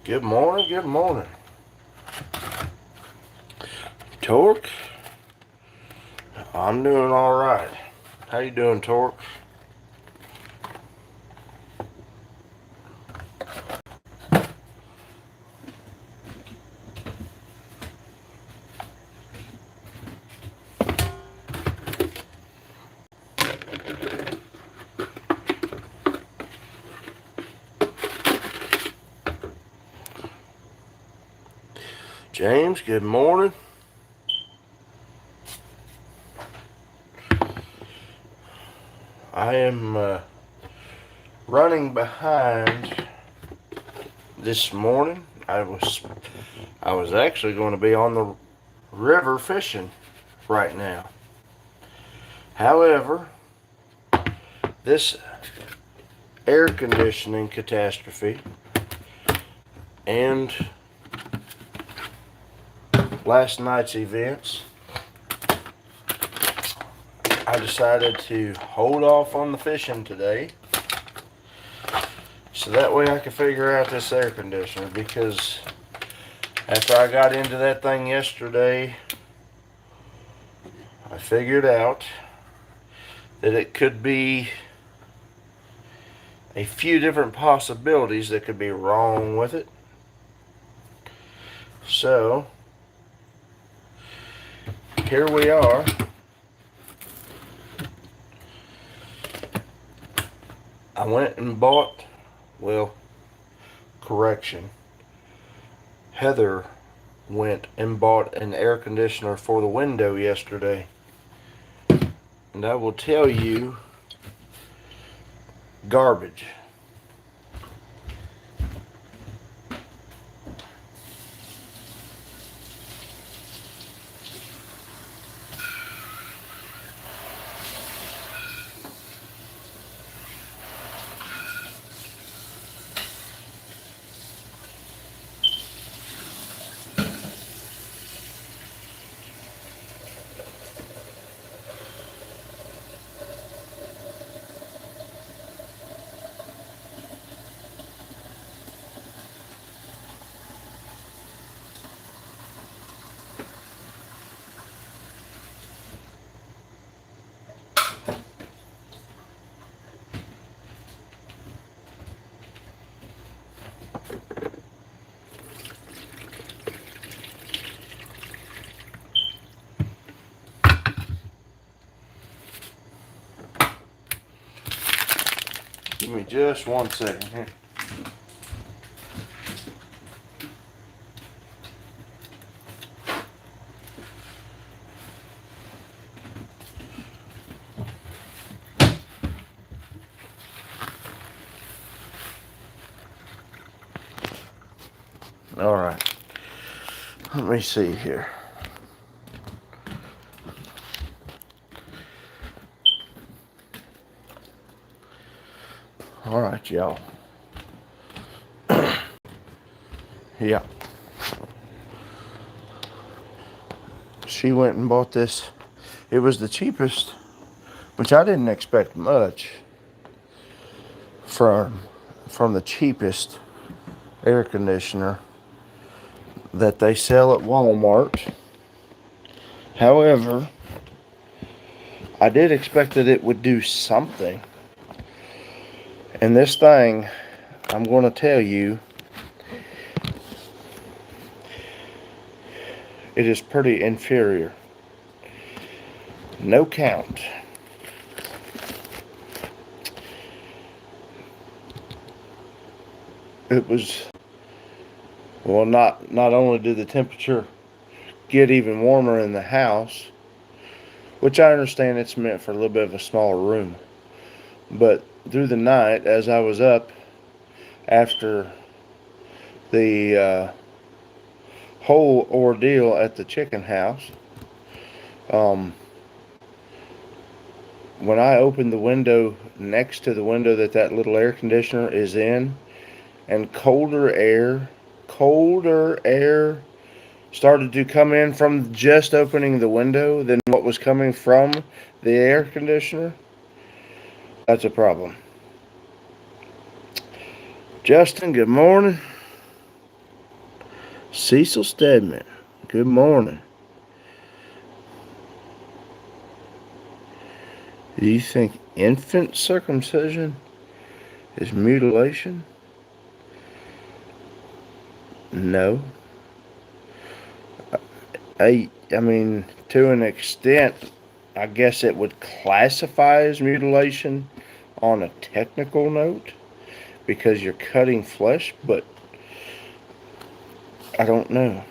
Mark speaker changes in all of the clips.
Speaker 1: Good morning, good morning. Torque, I'm doing all right. How you doing, Torque? James, good morning. I am running behind this morning. I was actually going to be on the river fishing right now. However, this air conditioning catastrophe and last night's events, I decided to hold off on the fishing today so that way I could figure out this air conditioner, because after I got into that thing yesterday, I figured out that it could be a few different possibilities that could be wrong with it. So here we are. I went and bought, well, correction. Heather went and bought an air conditioner for the window yesterday. And I will tell you, garbage. Give me just 1 second here. All right. Let me see here. All right, y'all. Yeah. She went and bought this. It was the cheapest, which I didn't expect much from the cheapest air conditioner that they sell at Walmart. However, I did expect that it would do something. And this thing, I'm going to tell you, it is pretty inferior. No count. It was, well, not only did the temperature get even warmer in the house, which I understand it's meant for a little bit of a smaller room, but through the night as I was up after the whole ordeal at the chicken house, when I opened the window next to the window that little air conditioner is in, and colder air started to come in from just opening the window than what was coming from the air conditioner, that's a problem. Justin, good morning. Cecil Stedman, good morning. Do you think infant circumcision is mutilation? No. I mean, to an extent, I guess it would classify as mutilation on a technical note because you're cutting flesh, but I don't know.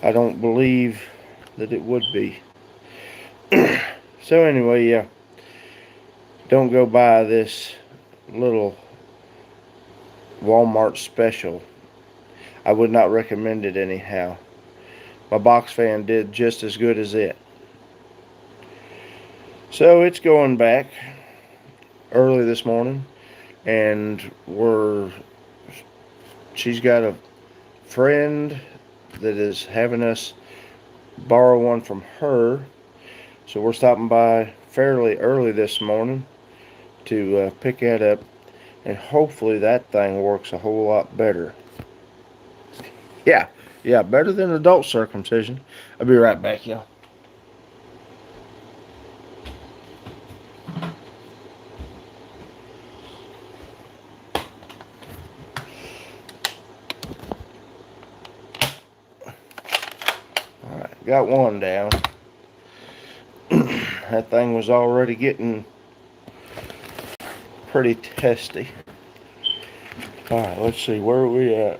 Speaker 1: I don't believe that it would be. So anyway, yeah, don't go buy this little Walmart special. I would not recommend it anyhow. My box fan did just as good as it. So it's going back early this morning, and she's got a friend that is having us borrow one from her. So we're stopping by fairly early this morning to pick that up, and hopefully that thing works a whole lot better. Yeah, better than adult circumcision. I'll be right back, y'all. Alright, got one down. That thing was already getting pretty testy. Alright, let's see, where are we at?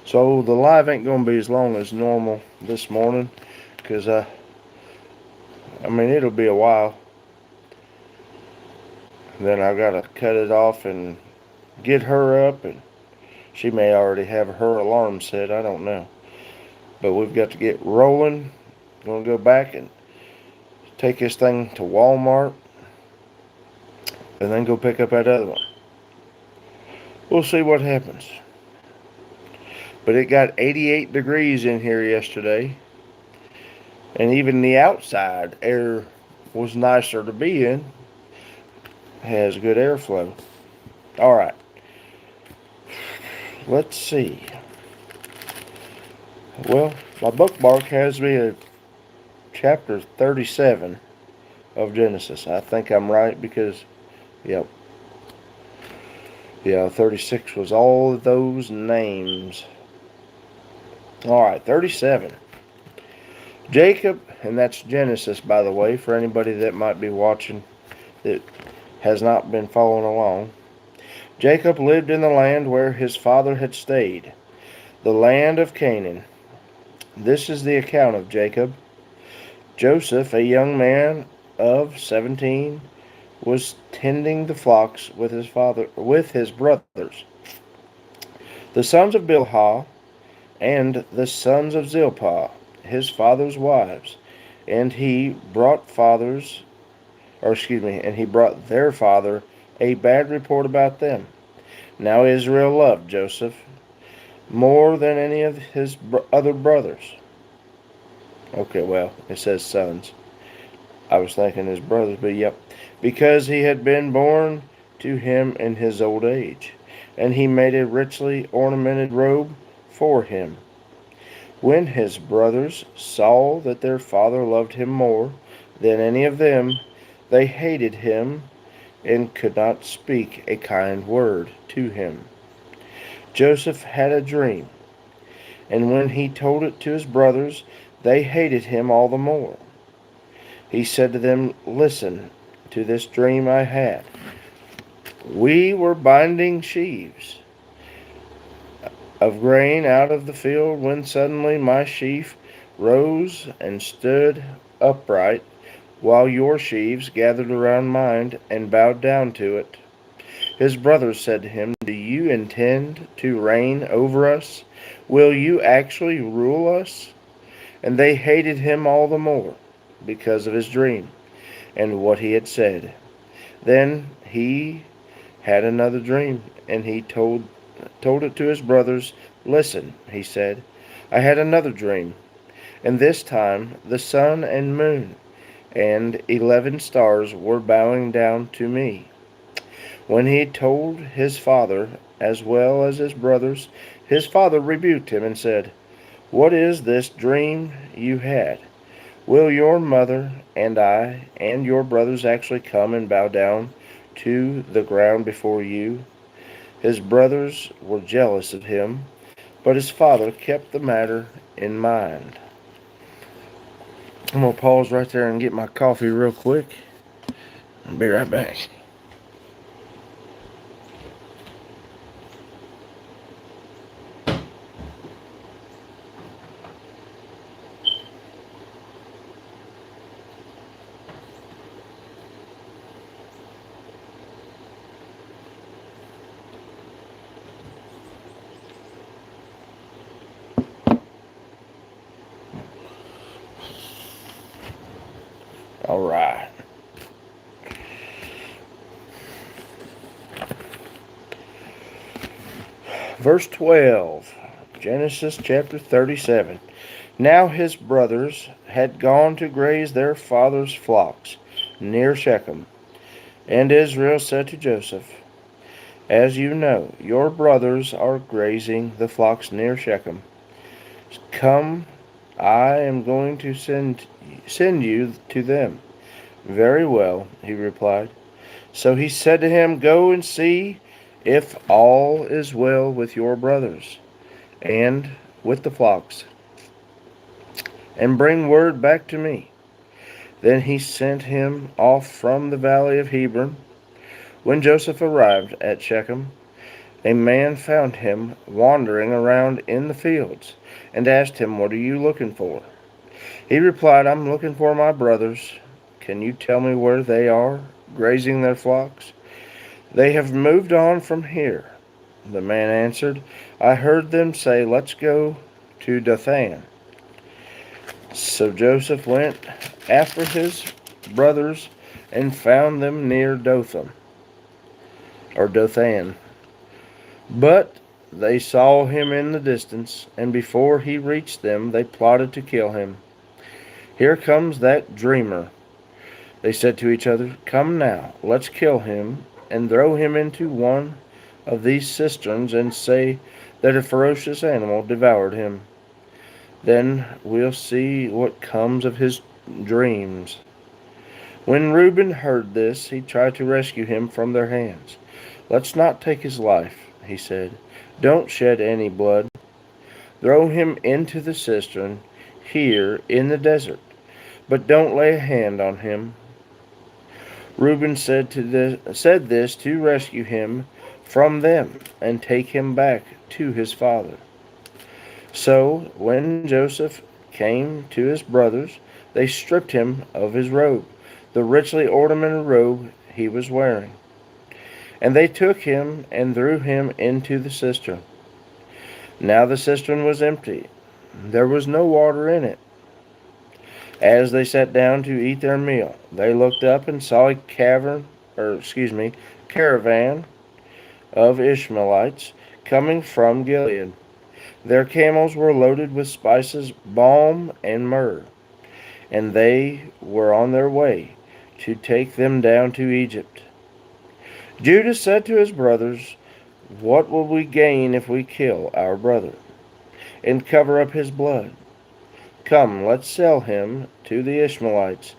Speaker 1: So the live ain't gonna be as long as normal this morning, because I mean, it'll be a while. Then I gotta cut it off and get her up, and she may already have her alarm set, I don't know. But we've got to get rolling. Gonna go back and take this thing to Walmart, and then go pick up that other one. We'll see what happens. But it got 88 degrees in here yesterday, and even the outside air was nicer to be in. Has good airflow. Alright, let's see. Well, my bookmark has me at chapter 37 of Genesis. I think I'm right because, yep. Yeah, 36 was all of those names. Alright, 37. Jacob, and that's Genesis, by the way, for anybody that might be watching that has not been following along. Jacob lived in the land where his father had stayed, the land of Canaan. This is the account of Jacob. Joseph, a young man of 17, was tending the flocks with his brothers, the sons of Bilhah, and the sons of Zilpah, his father's wives, and he brought their father a bad report about them. Now Israel loved Joseph more than any of his other brothers. Okay, well, it says sons. I was thinking his brothers, but yep. Because he had been born to him in his old age, and he made a richly ornamented robe for him. When his brothers saw that their father loved him more than any of them, they hated him and could not speak a kind word to him. Joseph had a dream, and when he told it to his brothers, they hated him all the more. He said to them, "Listen to this dream I had. We were binding sheaves of grain out of the field when suddenly my sheaf rose and stood upright, while your sheaves gathered around mine and bowed down to it." His brothers said to him, "Do you intend to reign over us? Will you actually rule us?" And they hated him all the more because of his dream and what he had said. Then he had another dream, and he told it to his brothers. "Listen," he said, "I had another dream, and this time the sun and moon and 11 stars were bowing down to me." When he told his father as well as his brothers, his father rebuked him and said, "What is this dream you had? Will your mother and I and your brothers actually come and bow down to the ground before you?" His brothers were jealous of him, but his father kept the matter in mind. I'm going to pause right there and get my coffee real quick. I'll be right back. All right. Verse 12, Genesis chapter 37. Now his brothers had gone to graze their father's flocks near Shechem. And Israel said to Joseph, "As you know, your brothers are grazing the flocks near Shechem. Come, I am going to send you to them." "Very well," he replied. So he said to him, "Go and see if all is well with your brothers and with the flocks, and bring word back to me." Then he sent him off from the valley of Hebron. When Joseph arrived at Shechem, a man found him wandering around in the fields and asked him, "What are you looking for?" He replied, "I'm looking for my brothers. Can you tell me where they are, grazing their flocks?" "They have moved on from here," the man answered. "I heard them say, 'Let's go to Dothan.'" So Joseph went after his brothers and found them near Dothan. But they saw him in the distance, and before he reached them, they plotted to kill him. "Here comes that dreamer," they said to each other. "Come now, let's kill him and throw him into one of these cisterns and say that a ferocious animal devoured him. Then we'll see what comes of his dreams." When Reuben heard this, he tried to rescue him from their hands. "Let's not take his life," he said. "Don't shed any blood. Throw him into the cistern here in the desert, but don't lay a hand on him." Reuben said this to rescue him from them and take him back to his father. So when Joseph came to his brothers, they stripped him of his robe, the richly ornamented robe he was wearing. And they took him and threw him into the cistern. Now the cistern was empty. There was no water in it. As they sat down to eat their meal, they looked up and saw a caravan of Ishmaelites coming from Gilead. Their camels were loaded with spices, balm, and myrrh, and they were on their way to take them down to Egypt. Judah said to his brothers, "What will we gain if we kill our brother and cover up his blood? Come, let's sell him to the Ishmaelites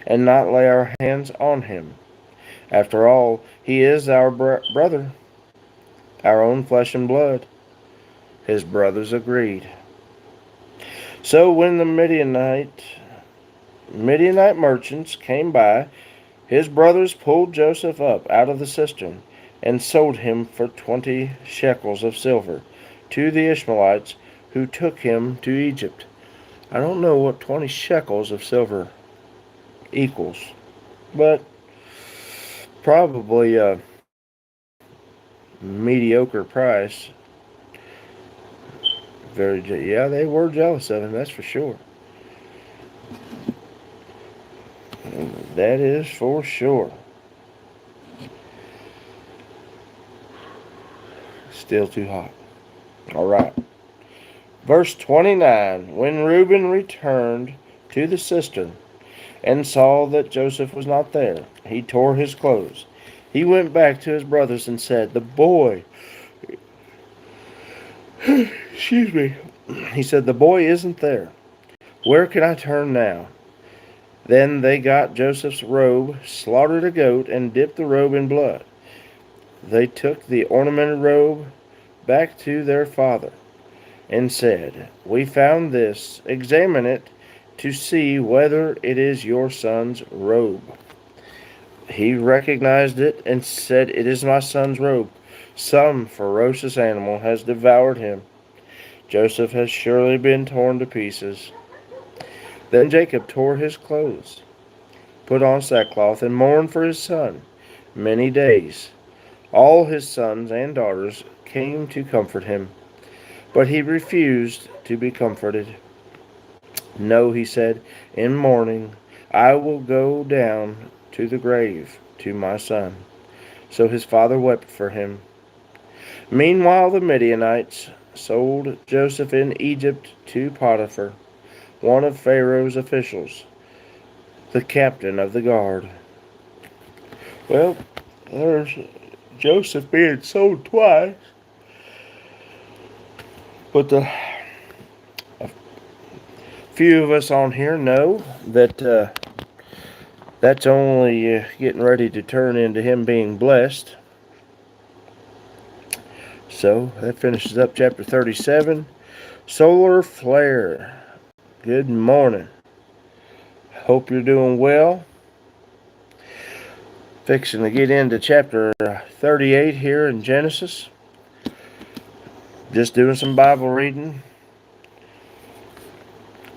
Speaker 1: and not lay our hands on him. After all, he is our brother, our own flesh and blood." His brothers agreed. So when the Midianite merchants came by, his brothers pulled Joseph up out of the cistern and sold him for 20 shekels of silver to the Ishmaelites, who took him to Egypt. I don't know what 20 shekels of silver equals, but probably a mediocre price. Yeah, they were jealous of him, that's for sure. That is for sure. Still too hot. All right. Verse 29. When Reuben returned to the cistern and saw that Joseph was not there, he tore his clothes He went back to his brothers and said, "The boy," excuse me, he said, "the boy isn't there. Where can I turn now?" Then they got Joseph's robe, slaughtered a goat, and dipped the robe in blood. They took the ornamented robe back to their father and said, "We found this. Examine it to see whether it is your son's robe." He recognized it and said, "It is my son's robe. Some ferocious animal has devoured him. Joseph has surely been torn to pieces." Then Jacob tore his clothes, put on sackcloth, and mourned for his son many days. All his sons and daughters came to comfort him, but he refused to be comforted. "No," he said, "in mourning I will go down to the grave to my son." So his father wept for him. Meanwhile, the Midianites sold Joseph in Egypt to Potiphar, one of Pharaoh's officials, the captain of the guard. Well, there's Joseph being sold twice, but a few of us on here know that that's only getting ready to turn into him being blessed. So that finishes up chapter 37. Solar flare. Good morning. Hope you're doing well. Fixing to get into chapter 38 here in Genesis. Just doing some Bible reading.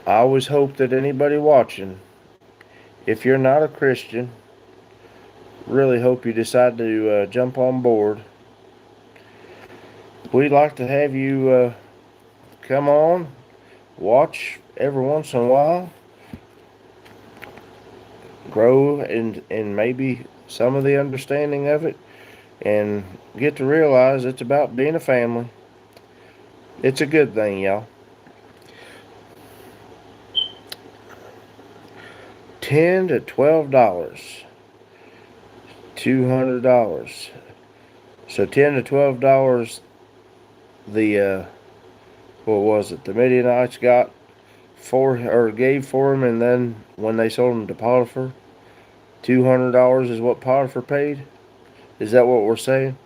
Speaker 1: I always hope that anybody watching, if you're not a Christian, really hope you decide to jump on board. We'd like to have you come on, watch every once in a while, grow in maybe some of the understanding of it, and get to realize it's about being a family. It's a good thing, y'all. $10 to $12, $200. So $10 to $12. The what was it? The Midianites got gave for him, and then when they sold him to Potiphar, $200 is what Potiphar paid. Is that what we're saying?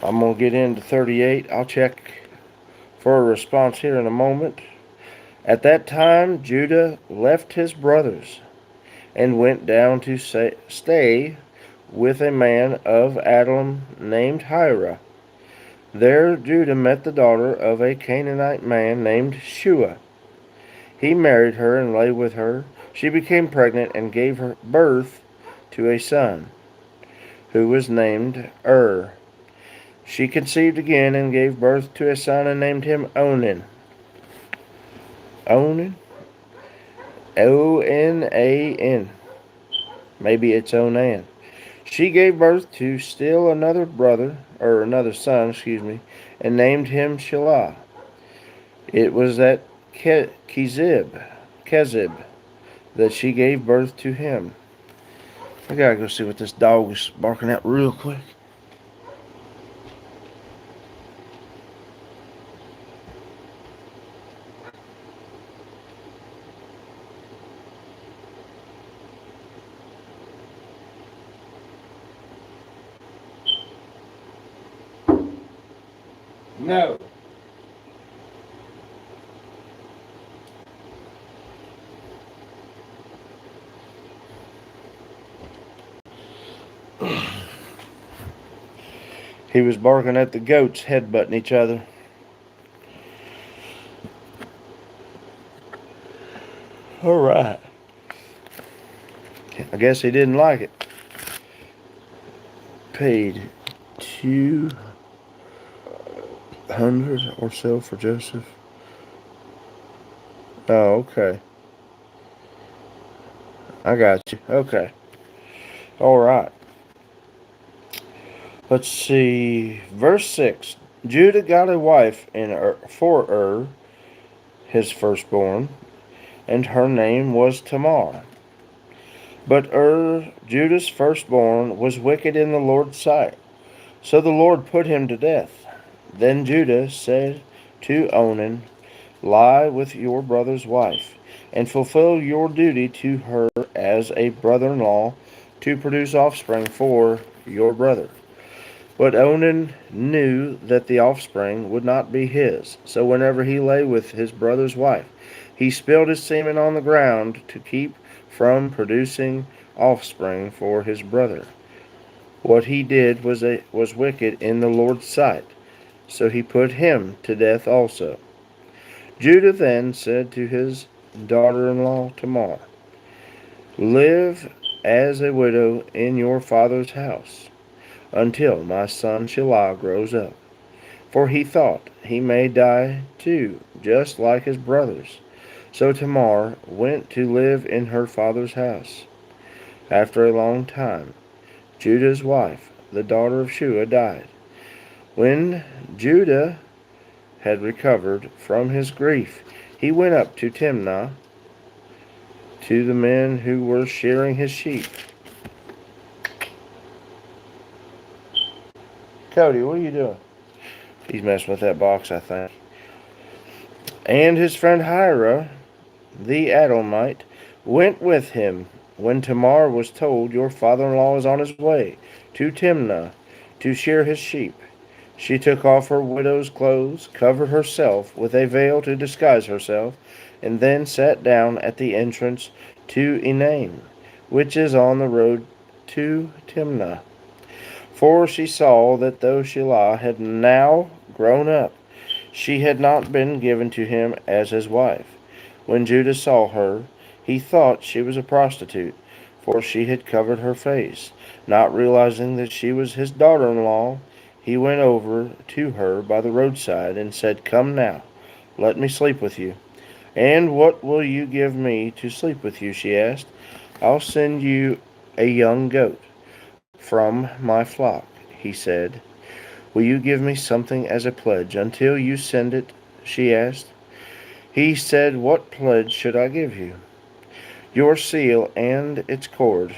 Speaker 1: I'm gonna get into 38. I'll check for a response here in a moment. At that time, Judah left his brothers and went down to stay with a man of Adullam named Hira. There Judah met the daughter of a Canaanite man named Shua. He married her and lay with her. She became pregnant and gave her birth to a son, who was named She conceived again and gave birth to a son and named him Onan. Onan? O-N-A-N. Maybe it's Onan. She gave birth to still another son, and named him Shelah. It was at Kezib that she gave birth to him. I gotta go see what this dog is barking at real quick. No. He was barking at the goats headbutting each other. Alright. I guess he didn't like it. Paid $200 or so for Joseph. Oh, okay. I got you. Okay. Alright. Let's see. Verse 6. Judah got a wife for his firstborn, and her name was Tamar. But Judah's firstborn, was wicked in the Lord's sight. So the Lord put him to death. Then Judah said to Onan, lie with your brother's wife, and fulfill your duty to her as a brother-in-law, to produce offspring for your brother. But Onan knew that the offspring would not be his, so whenever he lay with his brother's wife, he spilled his semen on the ground to keep from producing offspring for his brother. What he did was wicked in the Lord's sight, so he put him to death also. Judah then said to his daughter-in-law Tamar, live as a widow in your father's house, until my son Shelah grows up. For he thought he may die too, just like his brothers. So Tamar went to live in her father's house. After a long time, Judah's wife, the daughter of Shua, died. When Judah had recovered from his grief, he went up to Timnah to the men who were shearing his sheep. Cody, what are you doing? He's messing with that box, I think. And his friend Hira, the Adullamite, went with him. When Tamar was told, your father-in-law is on his way to Timnah to shear his sheep, she took off her widow's clothes, covered herself with a veil to disguise herself, and then sat down at the entrance to Enaim, which is on the road to Timnah. For she saw that though Shelah had now grown up, she had not been given to him as his wife. When Judah saw her, he thought she was a prostitute, for she had covered her face. Not realizing that she was his daughter-in-law, he went over to her by the roadside and said, come now, let me sleep with you. And what will you give me to sleep with you? She asked. I'll send you a young goat from my flock, he said. Will you give me something as a pledge until you send it? She asked. He said, what pledge should I give you? Your seal and its cord,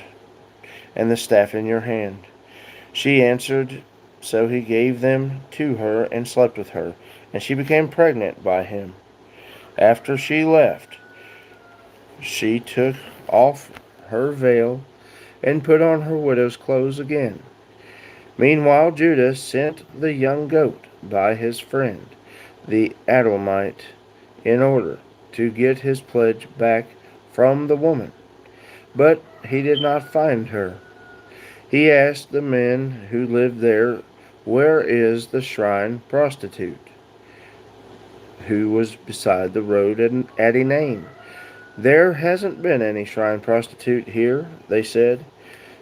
Speaker 1: and the staff in your hand. She answered, so he gave them to her and slept with her, and she became pregnant by him. After she left, she took off her veil and put on her widow's clothes again. Meanwhile, Judah sent the young goat by his friend, the Adullamite, in order to get his pledge back from the woman. But he did not find her. He asked the men who lived there, where is the shrine prostitute who was beside the road at Enaim? There hasn't been any shrine prostitute here, they said.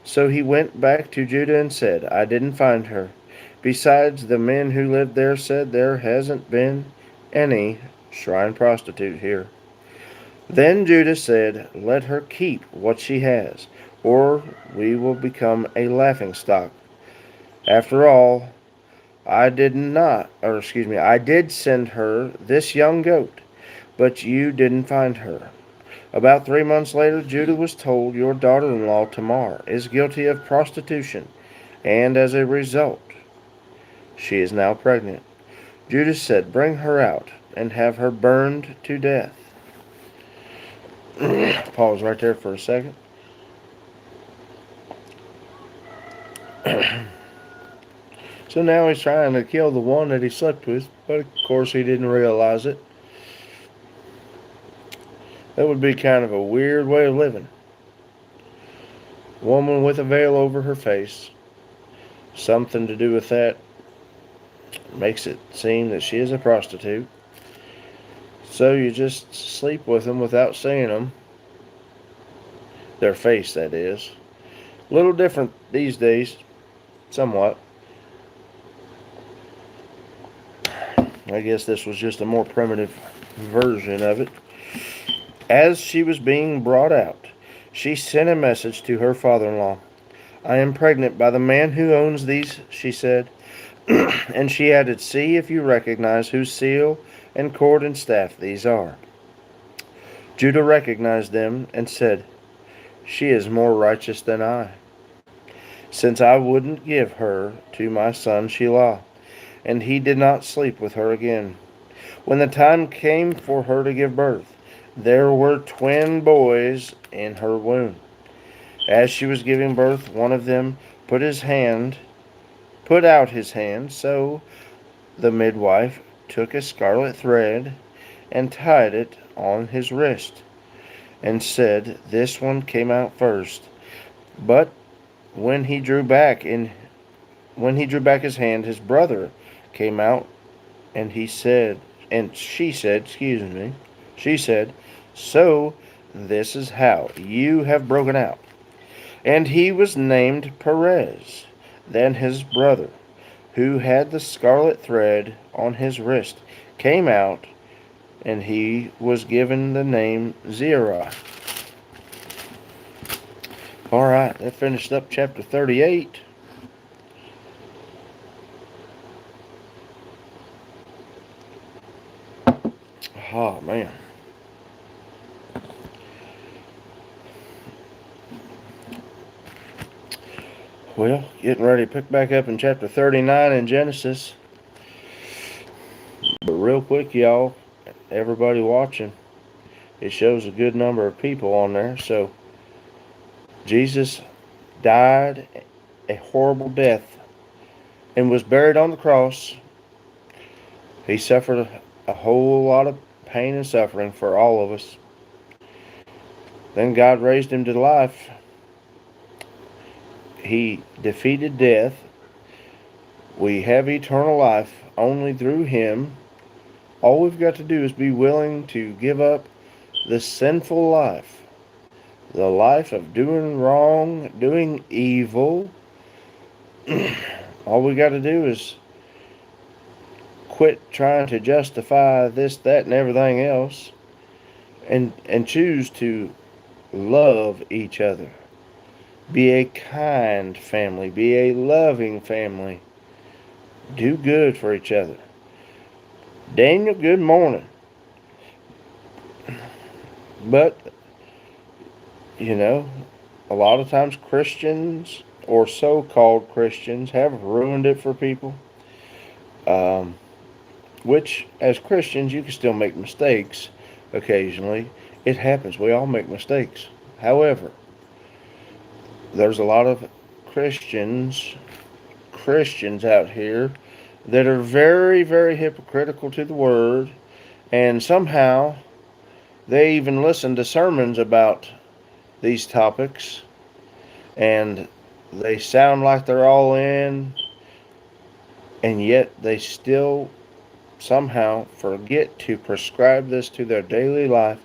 Speaker 1: So he went back to Judah and said, I didn't find her. Besides, the men who lived there said there hasn't been any shrine prostitute here. Then Judah said, let her keep what she has, or we will become a laughingstock. After all, I did send her this young goat, but you didn't find her. About 3 months later, Judah was told, your daughter-in-law Tamar is guilty of prostitution, and as a result, she is now pregnant. Judah said, bring her out and have her burned to death. Pause right there for a second. So now he's trying to kill the one that he slept with, but of course he didn't realize it. That would be kind of a weird way of living. Woman with a veil over her face. Something to do with that makes it seem that she is a prostitute. So you just sleep with them without seeing them. Their face, that is. A little different these days. Somewhat. I guess this was just a more primitive version of it. As she was being brought out, she sent a message to her father-in-law. I am pregnant by the man who owns these, she said. And she added, see if you recognize whose seal and cord and staff these are. Judah recognized them and said, She is more righteous than I, since I wouldn't give her to my son Shelah, and he did not sleep with her again. When the time came for her to give birth, there were twin boys in her womb. As she was giving birth, one of them put out his hand, so the midwife took a scarlet thread and tied it on his wrist, and said, "This one came out first." But when he drew back his hand, his brother came out, and she said, she said, "So this is how you have broken out." And he was named Perez. Then his brother, who had the scarlet thread on his wrist, came out, and he was given the name Zerah. All right, that finished up chapter 38. Oh, man. Well, getting ready to pick back up in chapter 39 in Genesis. But real quick, y'all, everybody watching, it shows a good number of people on there. So, Jesus died a horrible death and was buried on the cross. He suffered a whole lot of pain and suffering for all of us. Then God raised him to life. He defeated death. We have eternal life only through him. All we've got to do is be willing to give up the sinful life, the life of doing wrong, doing evil. All we got to do is quit trying to justify this, that, and everything else, and choose to love each other. Be a kind family. Be a loving family. Do good for each other. Daniel, good morning. But, a lot of times Christians or so-called Christians have ruined it for people. Which, as Christians, you can still make mistakes occasionally. It happens. We all make mistakes. However, there's a lot of Christians out here that are very, very hypocritical to the word, and somehow they even listen to sermons about these topics, and they sound like they're all in, and yet they still somehow forget to prescribe this to their daily life,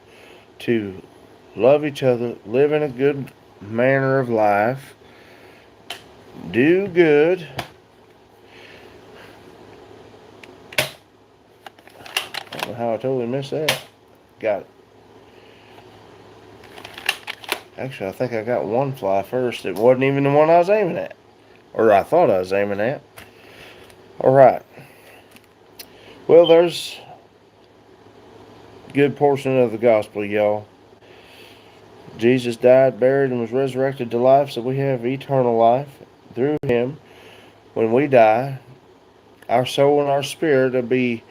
Speaker 1: to love each other, live in a good manner of life, do good. I don't know how I totally missed that. Got it. Actually, I think I got one fly first. It wasn't even the one I was aiming at. Or I thought I was aiming at. Alright. Well, there's a good portion of the gospel, y'all. Jesus died, buried, and was resurrected to life, so we have eternal life through him. When we die, our soul and our spirit will be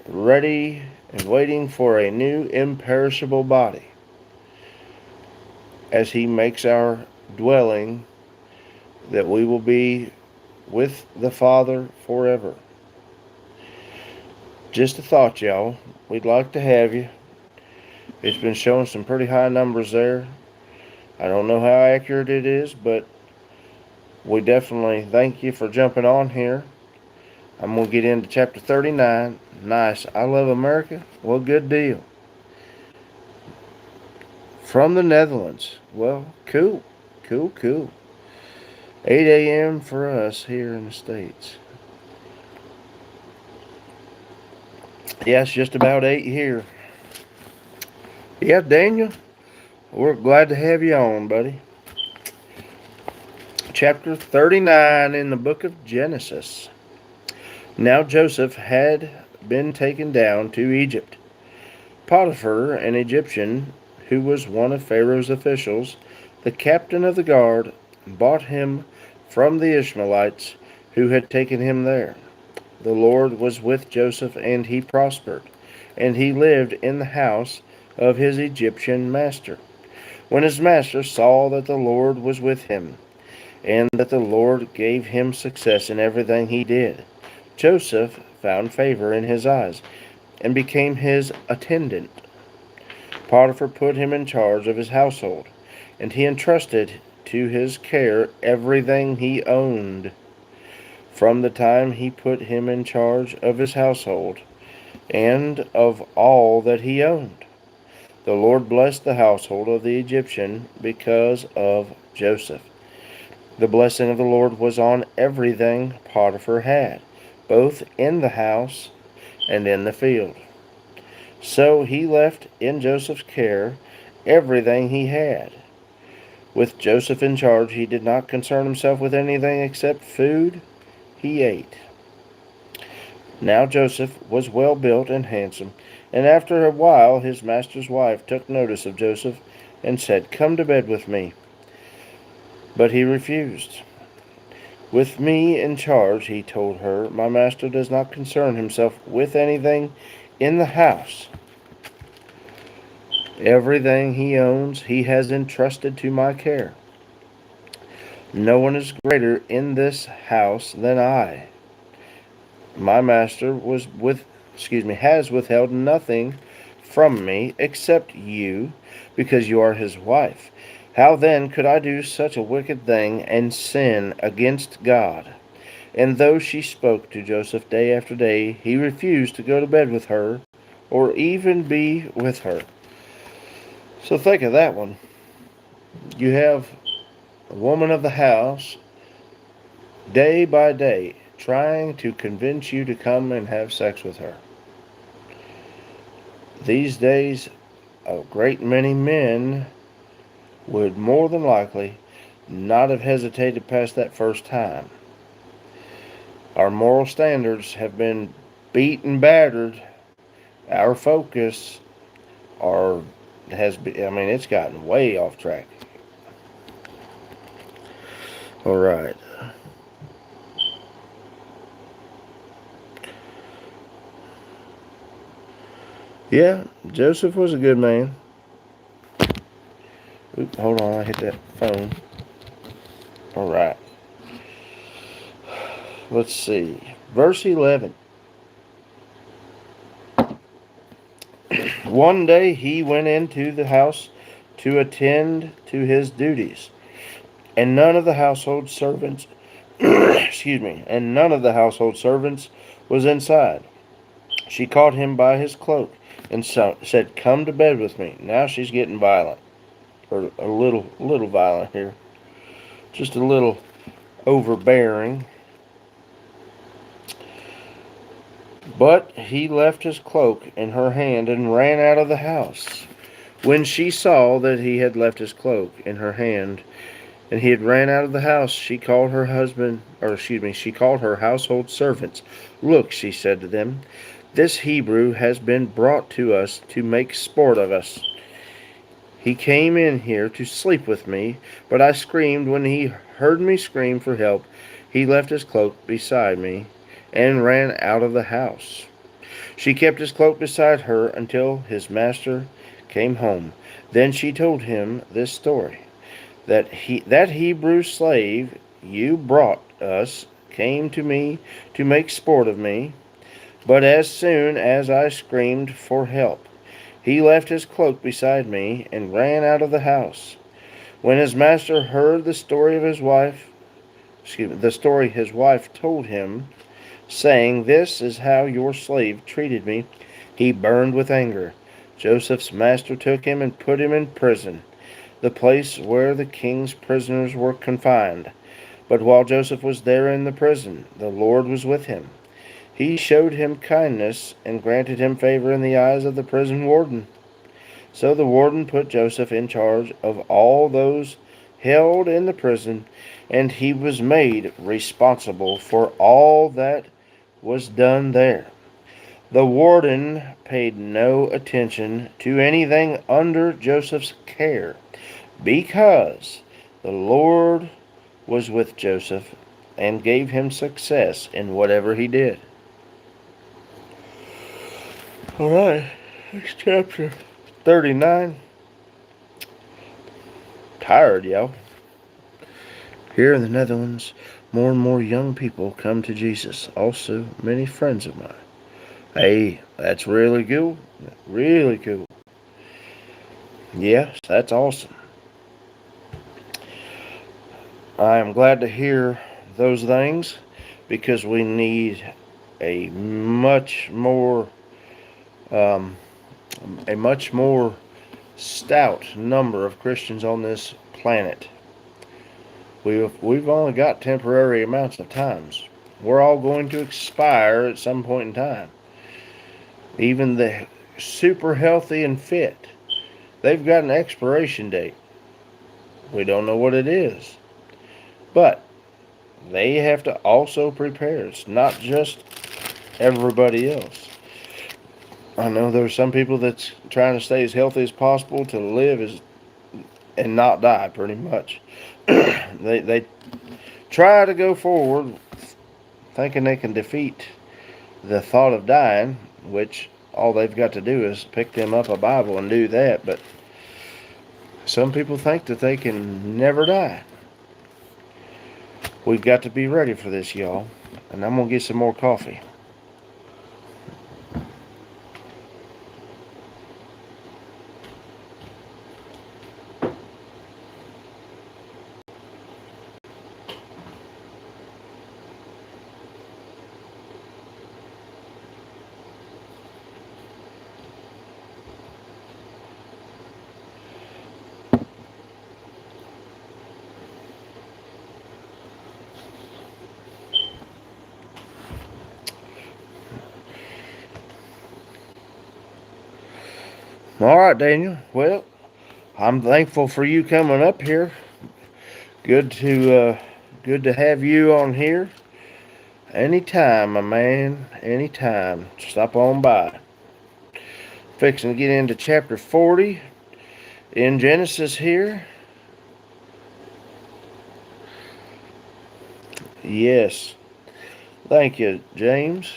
Speaker 1: ready and waiting for a new imperishable body as he makes our dwelling, that we will be with the Father forever. Just a thought, y'all. We'd like to have you. It's been showing some pretty high numbers there. I don't know how accurate it is, but we definitely thank you for jumping on here. I'm going to get into chapter 39. Nice. I love America. Well, good deal. From the Netherlands. Well, cool. Cool. 8 a.m. for us here in the States. Yeah, it's just about 8 here. Yeah, Daniel, we're glad to have you on, buddy. Chapter 39 in the book of Genesis. Now Joseph had been taken down to Egypt. Potiphar, an Egyptian, who was one of Pharaoh's officials, The captain of the guard bought him from the Ishmaelites who had taken him there. The Lord was with Joseph, and he prospered, and he lived in the house of his Egyptian master. When his master saw that the Lord was with him, and that the Lord gave him success in everything he did, Joseph found favor in his eyes, and became his attendant. Potiphar put him in charge of his household, and he entrusted to his care everything he owned. From the time he put him in charge of his household and of all that he owned, the Lord blessed the household of the Egyptian because of Joseph. The blessing of the Lord was on everything Potiphar had, both in the house and in the field. So he left in Joseph's care everything he had. With Joseph in charge, he did not concern himself with anything except food he ate. Now Joseph was well built and handsome, and after a while his master's wife took notice of Joseph and said, "Come to bed with me." But he refused. "With me in charge," he told her, "my master does not concern himself with anything in the house. Everything he owns he has entrusted to my care. No one is greater in this house than I. My master has withheld nothing from me except you, because you are his wife. How then could I do such a wicked thing and sin against God?" And though she spoke to Joseph day after day, he refused to go to bed with her or even be with her. So think of that one. You have a woman of the house day by day trying to convince you to come and have sex with her. These days, a great many men would more than likely not have hesitated past that first time. Our moral standards have been beat and battered. Our focus it's gotten way off track. All right. Yeah, Joseph was a good man. Oop, hold on, I hit that phone. All right. Let's see. Verse 11. One day he went into the house to attend to his duties, and none of the household servants and none of the household servants was inside. She caught him by his cloak and said, "Come to bed with me." Now she's getting violent, or a little violent here, just a little overbearing. But he left his cloak in her hand and ran out of the house. When she saw that he had left his cloak in her hand and he had ran out of the house, she called her household servants. "Look," she said to them, "this Hebrew has been brought to us to make sport of us. He came in here to sleep with me, but I screamed. When he heard me scream for help, he left his cloak beside me and ran out of the house." She kept his cloak beside her until his master came home. Then she told him this story. That Hebrew slave you brought us came to me to make sport of me, but as soon as I screamed for help, he left his cloak beside me and ran out of the house. When his master heard the story his wife told him, saying, "This is how your slave treated me," he burned with anger. Joseph's master took him and put him in prison, the place where the king's prisoners were confined. But while Joseph was there in the prison, the Lord was with him. He showed him kindness and granted him favor in the eyes of the prison warden. So the warden put Joseph in charge of all those held in the prison, and he was made responsible for all that was done there. The warden paid no attention to anything under Joseph's care, because the Lord was with Joseph and gave him success in whatever he did. All right, next chapter 39. Tired, yo. Here in the Netherlands, more and more young people come to Jesus. Also, many friends of mine. Hey, that's really cool. Really cool. Yes, that's awesome. I am glad to hear those things because we need a much more um, stout number of Christians on this planet. We've only got temporary amounts of times. We're all going to expire at some point in time. Even the super healthy and fit, they've got an expiration date. We don't know what it is. But they have to also prepare. It's not just everybody else. I know there's some people that's trying to stay as healthy as possible to live and not die, pretty much. They try to go forward thinking they can defeat the thought of dying, which all they've got to do is pick them up a Bible and do that. But some people think that they can never die. We've got to be ready for this, y'all. And I'm going to get some more coffee. All right, Daniel. Well, I'm thankful for you coming up here. Good to have you on here. Anytime, my man. Anytime. Stop on by. Fixing to get into chapter 40 in Genesis here. Yes. Thank you, James.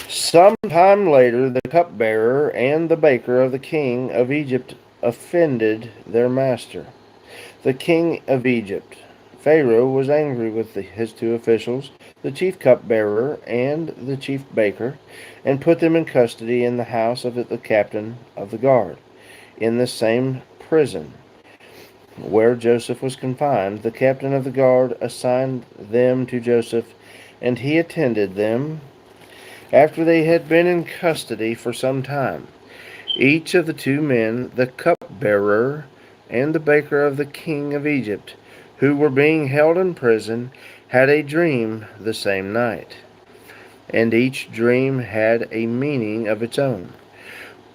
Speaker 1: Sometime later, the cupbearer and the baker of the king of Egypt offended their master, the king of Egypt. Pharaoh was angry with his two officials, the chief cupbearer and the chief baker, and put them in custody in the house of the captain of the guard, in the same prison where Joseph was confined. The captain of the guard assigned them to Joseph, and he attended them after they had been in custody for some time. Each of the two men, the cupbearer and the baker of the king of Egypt, who were being held in prison, had a dream the same night, and each dream had a meaning of its own.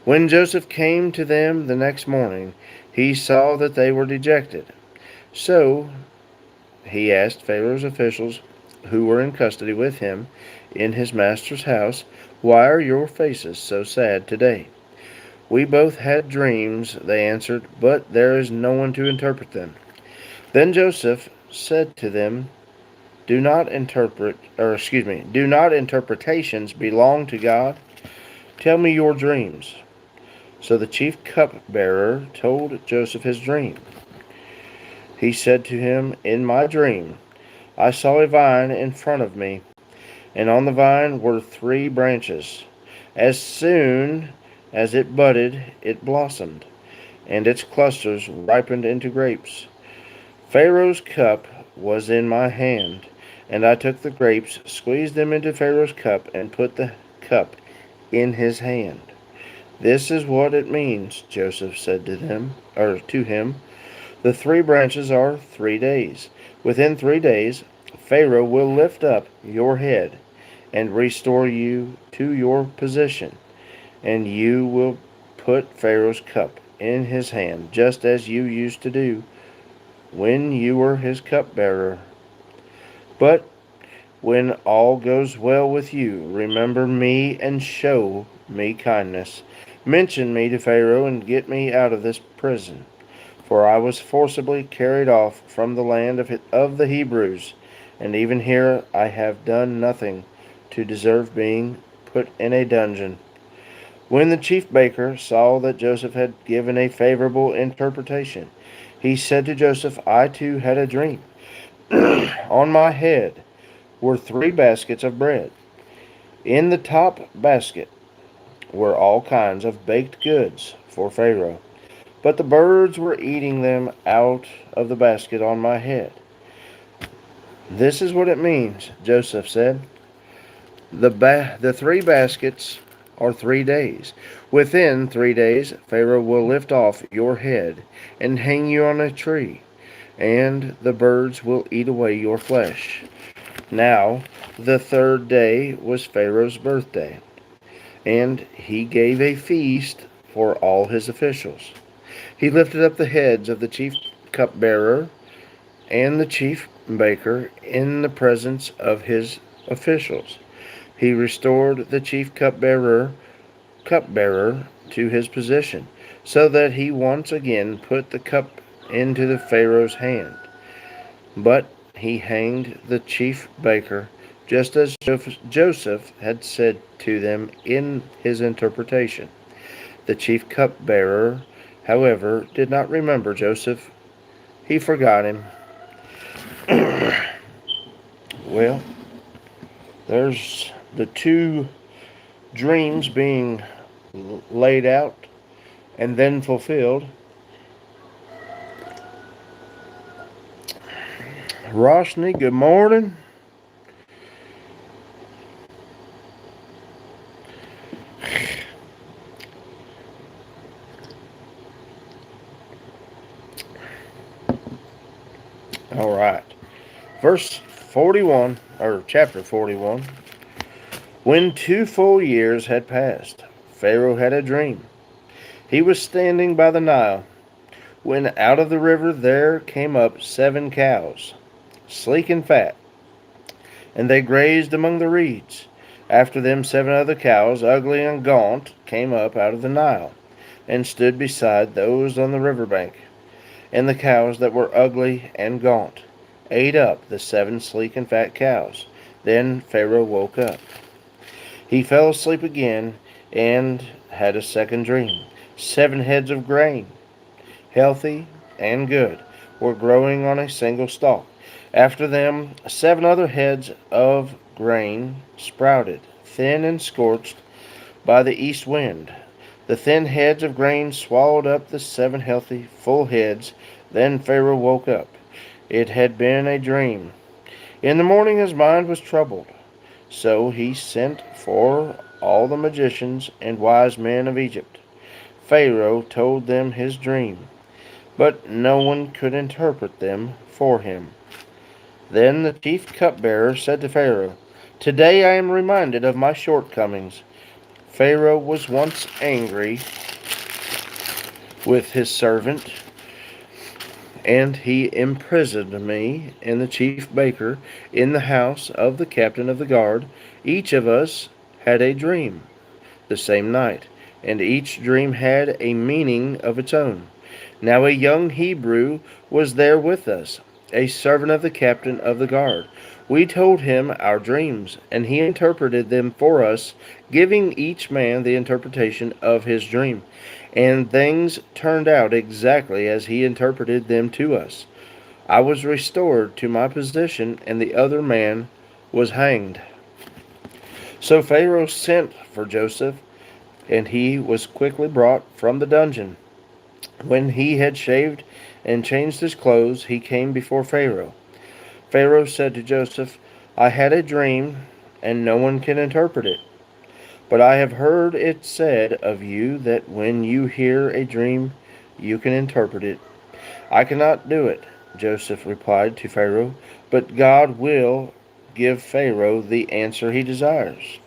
Speaker 1: When Joseph came to them the next morning, he saw that they were dejected. So he asked Pharaoh's officials, who were in custody with him in his master's house, "Why are your faces so sad today?" "We both had dreams," they answered, "but there is no one to interpret them." Then Joseph said to them, do not interpretations belong to God? Tell me your dreams." So the chief cupbearer told Joseph his dream. He said to him, "In my dream, I saw a vine in front of me, and on the vine were 3 branches. As soon as it budded, it blossomed, and its clusters ripened into grapes. Pharaoh's cup was in my hand, and I took the grapes, squeezed them into Pharaoh's cup, and put the cup in his hand." "This is what it means," Joseph said to him. "The 3 branches are 3 days. Within 3 days, Pharaoh will lift up your head and restore you to your position, and you will put Pharaoh's cup in his hand, just as you used to do when you were his cupbearer. But when all goes well with you, remember me and show me kindness. Mention me to Pharaoh and get me out of this prison, for I was forcibly carried off from the land of the Hebrews, and even here I have done nothing to deserve being put in a dungeon." When the chief baker saw that Joseph had given a favorable interpretation, he said to Joseph, "I too had a dream. On my head were 3 baskets of bread. In the top basket were all kinds of baked goods for Pharaoh, but the birds were eating them out of the basket on my head." "This is what it means," Joseph said. The 3 baskets are 3 days. Within 3 days, Pharaoh will lift off your head and hang you on a tree, and the birds will eat away your flesh." Now, the 3rd day was Pharaoh's birthday, and he gave a feast for all his officials. He lifted up the heads of the chief cupbearer and the chief baker in the presence of his officials. He restored the chief cupbearer to his position, so that he once again put the cup into the Pharaoh's hand. But he hanged the chief baker, just as Joseph had said to them in his interpretation. The chief cupbearer, however, did not remember Joseph. He forgot him. Well, there's the 2 dreams being laid out and then fulfilled. Roshni, good morning. All right. Verse 41, or chapter 41. When 2 full years had passed, Pharaoh had a dream. He was standing by the Nile, when out of the river there came up 7 cows, sleek and fat, and they grazed among the reeds. After them 7 other cows, ugly and gaunt, came up out of the Nile, and stood beside those on the river bank. And the cows that were ugly and gaunt ate up the 7 sleek and fat cows. Then Pharaoh woke up. He fell asleep again and had a second dream. 7 heads of grain, healthy and good, were growing on a single stalk. After them 7 other heads of grain sprouted, thin and scorched by the east wind. The thin heads of grain swallowed up the 7 healthy, full heads. Then Pharaoh woke up. It had been a dream. In the morning his mind was troubled. So he sent for all the magicians and wise men of Egypt. Pharaoh told them his dream, but no one could interpret them for him. Then the chief cupbearer said to Pharaoh, "Today I am reminded of my shortcomings. Pharaoh was once angry with his servant, and he imprisoned me and the chief baker in the house of the captain of the guard. Each of us had a dream the same night, and each dream had a meaning of its own. Now a young Hebrew was there with us, a servant of the captain of the guard. We told him our dreams, and he interpreted them for us, giving each man the interpretation of his dream. And things turned out exactly as he interpreted them to us. I was restored to my position, and the other man was hanged." So Pharaoh sent for Joseph, and he was quickly brought from the dungeon. When he had shaved and changed his clothes, he came before Pharaoh. Pharaoh said to Joseph, "I had a dream, and no one can interpret it. But I have heard it said of you that when you hear a dream, you can interpret it." "I cannot do it," Joseph replied to Pharaoh, "but God will give Pharaoh the answer he desires."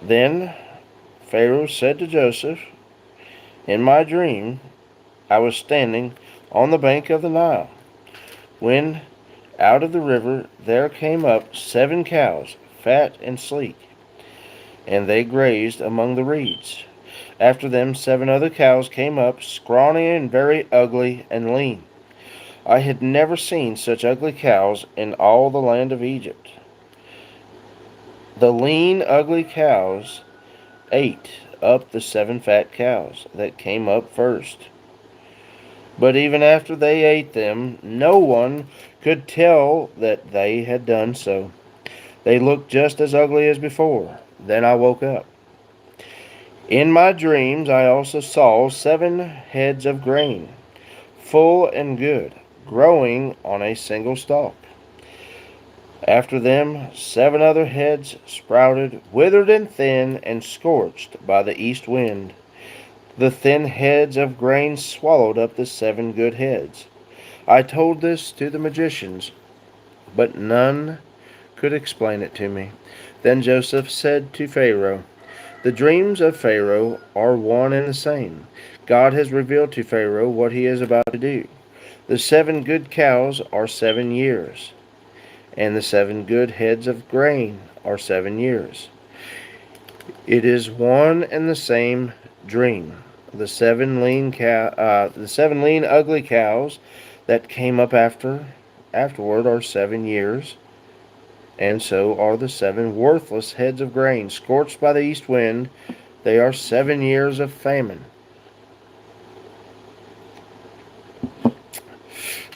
Speaker 1: Then Pharaoh said to Joseph, "In my dream, I was standing on the bank of the Nile, when out of the river there came up 7 cows, fat and sleek, and they grazed among the reeds. After them 7 other cows came up, scrawny and very ugly and lean. I had never seen such ugly cows in all the land of Egypt. The lean, ugly cows ate up the 7 fat cows that came up first. But even after they ate them, no one could tell that they had done so. They looked just as ugly as before. Then I woke up. In my dreams I also saw 7 heads of grain, full and good, growing on a single stalk. After them 7 other heads sprouted, withered and thin, and scorched by the east wind. The thin heads of grain swallowed up the 7 good heads. I told this to the magicians, but none could explain it to me. Then Joseph said to Pharaoh, "The dreams of Pharaoh are one and the same. God has revealed to Pharaoh what he is about to do. The 7 good cows are 7 years, and the 7 good heads of grain are 7 years. It is one and the same dream. The 7 lean ugly cows that came up afterward are 7 years, and so are the 7 worthless heads of grain scorched by the east wind. They are 7 years of famine.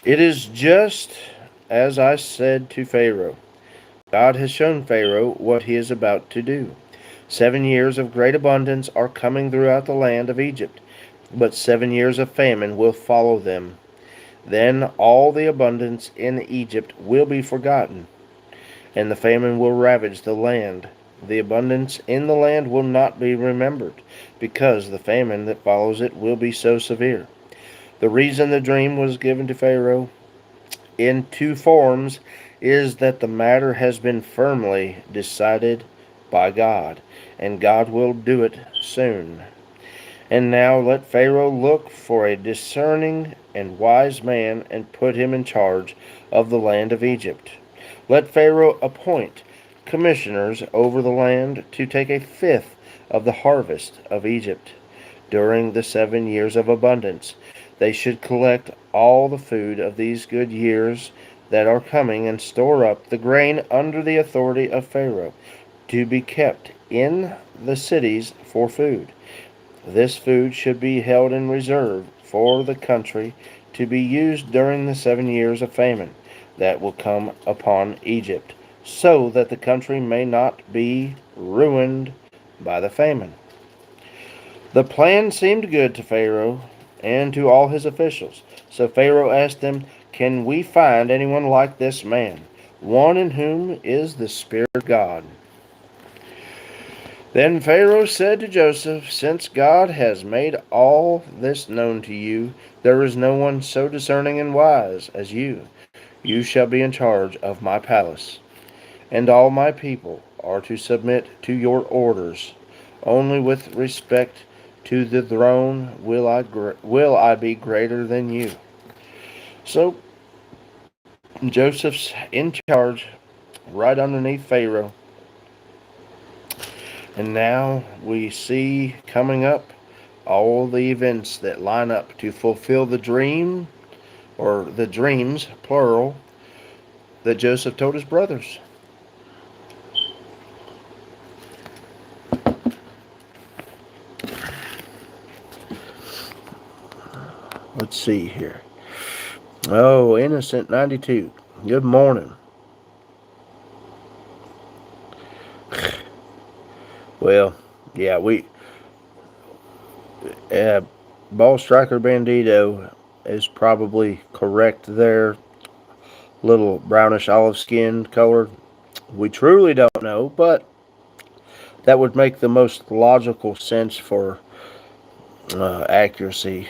Speaker 1: It is just as I said to Pharaoh. God has shown Pharaoh what he is about to do. 7 years of great abundance are coming throughout the land of Egypt, but 7 years of famine will follow them. Then all the abundance in Egypt will be forgotten, and the famine will ravage the land. The abundance in the land will not be remembered, because the famine that follows it will be so severe. The reason the dream was given to Pharaoh in 2 forms is that the matter has been firmly decided by God, and God will do it soon. And now let Pharaoh look for a discerning and wise man and put him in charge of the land of Egypt. Let Pharaoh appoint commissioners over the land to take a fifth of the harvest of Egypt. During the 7 years of abundance, they should collect all the food of these good years that are coming and store up the grain under the authority of Pharaoh, to be kept in the cities for food. This food should be held in reserve for the country to be used during the 7 years of famine that will come upon Egypt, so that the country may not be ruined by the famine." The plan seemed good to Pharaoh and to all his officials. So Pharaoh asked them, "Can we find anyone like this man, one in whom is the Spirit of God?" Then Pharaoh said to Joseph, "Since God has made all this known to you, there is no one so discerning and wise as you. You shall be in charge of my palace, and all my people are to submit to your orders. Only with respect to the throne will I be greater than you." So Joseph's in charge, right underneath Pharaoh. And now we see coming up all the events that line up to fulfill the dream, or the dreams, plural, that Joseph told his brothers. Let's see here. Oh, Innocent 92. Good morning. Well, yeah, Ball Striker Bandito is probably correct there. Little brownish olive skin color. We truly don't know, but that would make the most logical sense for accuracy.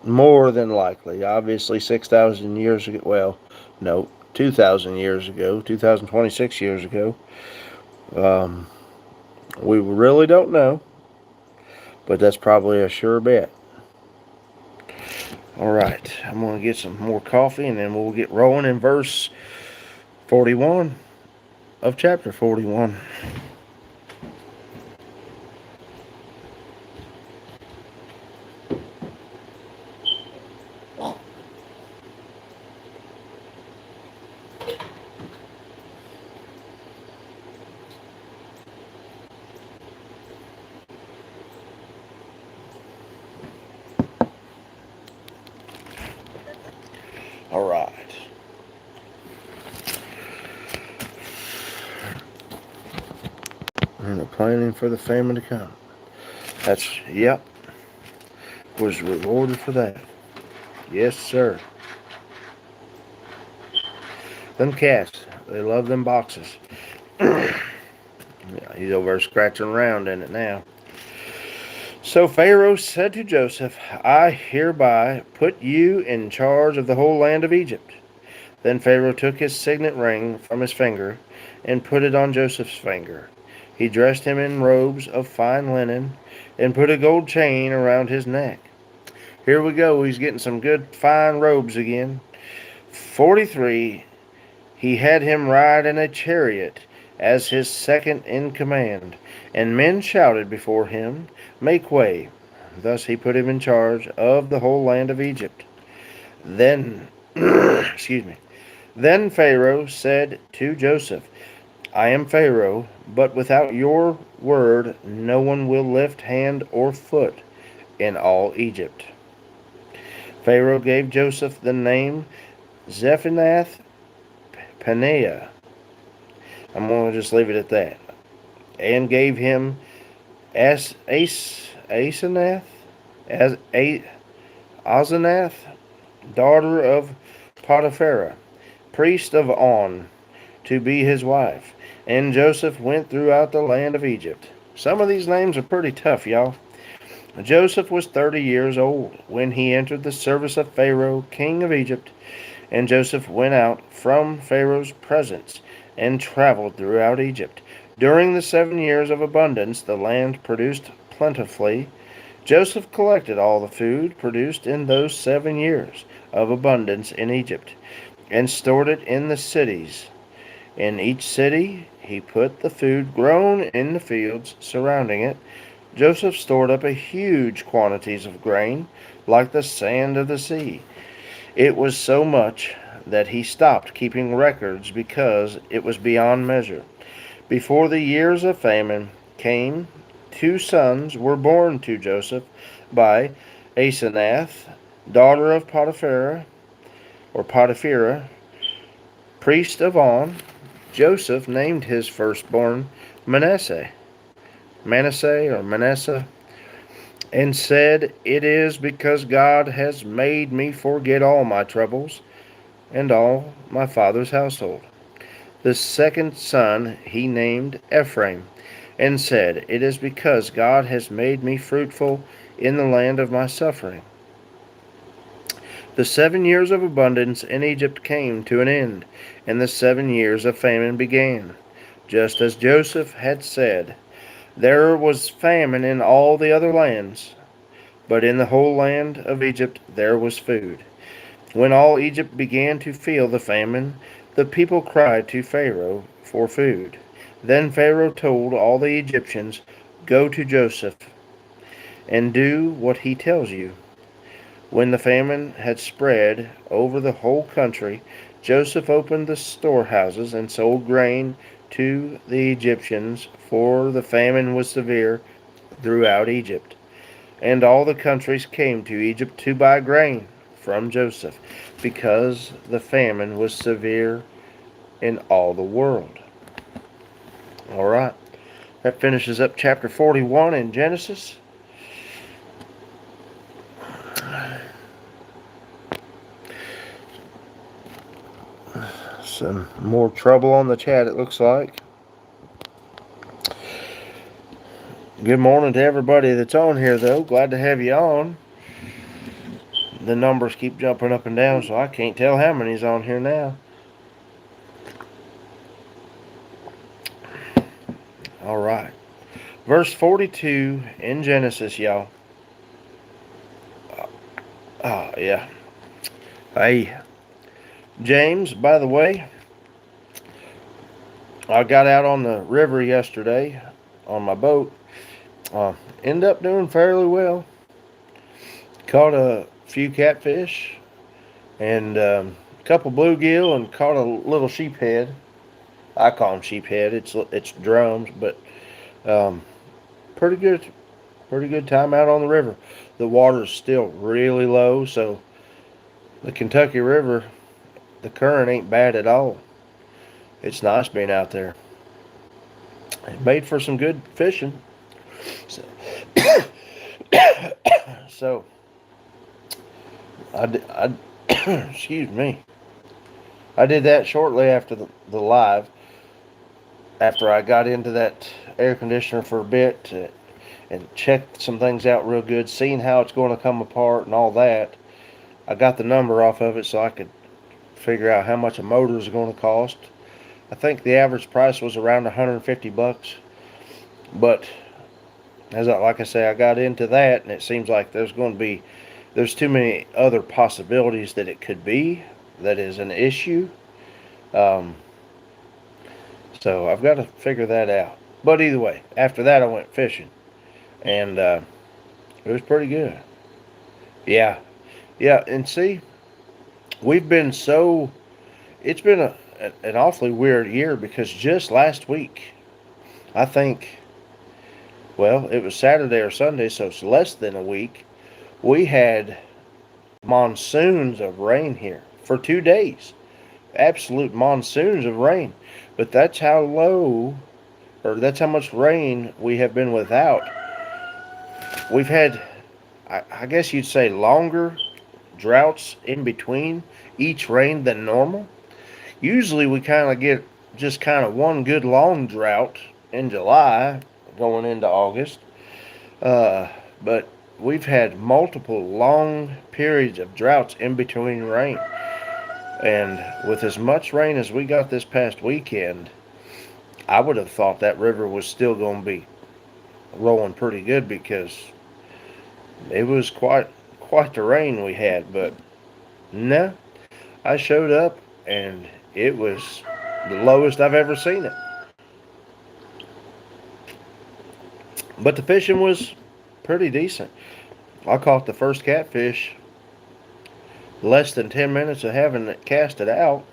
Speaker 1: More than likely. Obviously, 6,000 years ago. Well, no, 2,000 years ago. 2,026 years ago. We really don't know, but that's probably a sure bet. Alright, I'm going to get some more coffee and then we'll get rolling in verse 41 of chapter 41. planning for the famine to come. Yep, was rewarded for that. Yes, sir. Them cats, they love them boxes. Yeah, he's over there scratching around in it now. So Pharaoh said to Joseph, I hereby put you in charge of the whole land of Egypt. Then Pharaoh took his signet ring from his finger and put it on Joseph's finger. He dressed him in robes of fine linen and put a gold chain around his neck. Here we go. He's getting some good fine robes again. 43. He had him ride in a chariot as his second in command, and men shouted before him, Make way. Thus he put him in charge of the whole land of Egypt. Then, excuse me. Then Pharaoh said to Joseph, I am Pharaoh, but without your word no one will lift hand or foot in all Egypt. Pharaoh gave Joseph the name Zephanath Paneah. I'm going to just leave it at that. And gave him Asenath, Asenath, daughter of Potiphera, priest of On, to be his wife. And Joseph went throughout the land of Egypt. Some of these names are pretty tough, y'all. Joseph was 30 years old when he entered the service of Pharaoh, king of Egypt. And Joseph went out from Pharaoh's presence and traveled throughout Egypt. During the 7 years of abundance, the land produced plentifully. Joseph collected all the food produced in those 7 years of abundance in Egypt and stored it in the cities. In each city, he put the food grown in the fields surrounding it. Joseph stored up a huge quantities of grain, like the sand of the sea. It was so much that he stopped keeping records because it was beyond measure. Before the years of famine came, 2 sons were born to Joseph by Asenath, daughter of Potiphera, priest of On. Joseph named his firstborn Manasseh, and said, It is because God has made me forget all my troubles and all my father's household. The second son he named Ephraim, and said, It is because God has made me fruitful in the land of my suffering. The 7 years of abundance in Egypt came to an end, and the 7 years of famine began. Just as Joseph had said, there was famine in all the other lands, but in the whole land of Egypt there was food. When all Egypt began to feel the famine, the people cried to Pharaoh for food. Then Pharaoh told all the Egyptians, Go to Joseph and do what he tells you. When the famine had spread over the whole country, Joseph opened the storehouses and sold grain to the Egyptians, for the famine was severe throughout Egypt. And all the countries came to Egypt to buy grain from Joseph, because the famine was severe in all the world. All right, that finishes up chapter 41 in Genesis. Some more trouble on the chat, it looks like. Good morning to everybody that's on here, though. Glad to have you on. The numbers keep jumping up and down, so I can't tell how many's on here now. All right. Verse 42 in Genesis, y'all. Yeah. Hey, James, by the way, I got out on the river yesterday on my boat. Ended up doing fairly well. Caught a few catfish and a couple bluegill, and caught a little sheephead. I call them sheephead. It's drums, but pretty good time out on the river. The water's still really low, so the Kentucky River, the current ain't bad at all. It's nice being out there. It made for some good fishing. So, so I excuse me. I did that shortly after the live. After I got into that air conditioner for a bit and checked some things out real good, seeing how it's going to come apart and all that, I got the number off of it so I could figure out how much a motor is going to cost. I think the average price was around 150 bucks. But like I say, I got into that, and it seems like there's too many other possibilities that it could be that is an issue. Um, so I've got to figure that out. But either way, after that I went fishing, and it was pretty good. Yeah, yeah, and see, we've been so. It's been an awfully weird year because just last week, I think, well, it was Saturday or Sunday, so it's less than a week. We had monsoons of rain here for 2 days. Absolute monsoons of rain. But that's how low, or that's how much rain we have been without. We've had, I guess you'd say, longer droughts in between each rain than normal. Usually we kind of get just kind of one good long drought in July going into August. Uh, but we've had multiple long periods of droughts in between rain. And with as much rain as we got this past weekend, I would have thought that river was still going to be rolling pretty good because it was quite the rain we had. But no, I showed up and it was the lowest I've ever seen it. But the fishing was pretty decent. I caught the first catfish less than 10 minutes of having it casted out.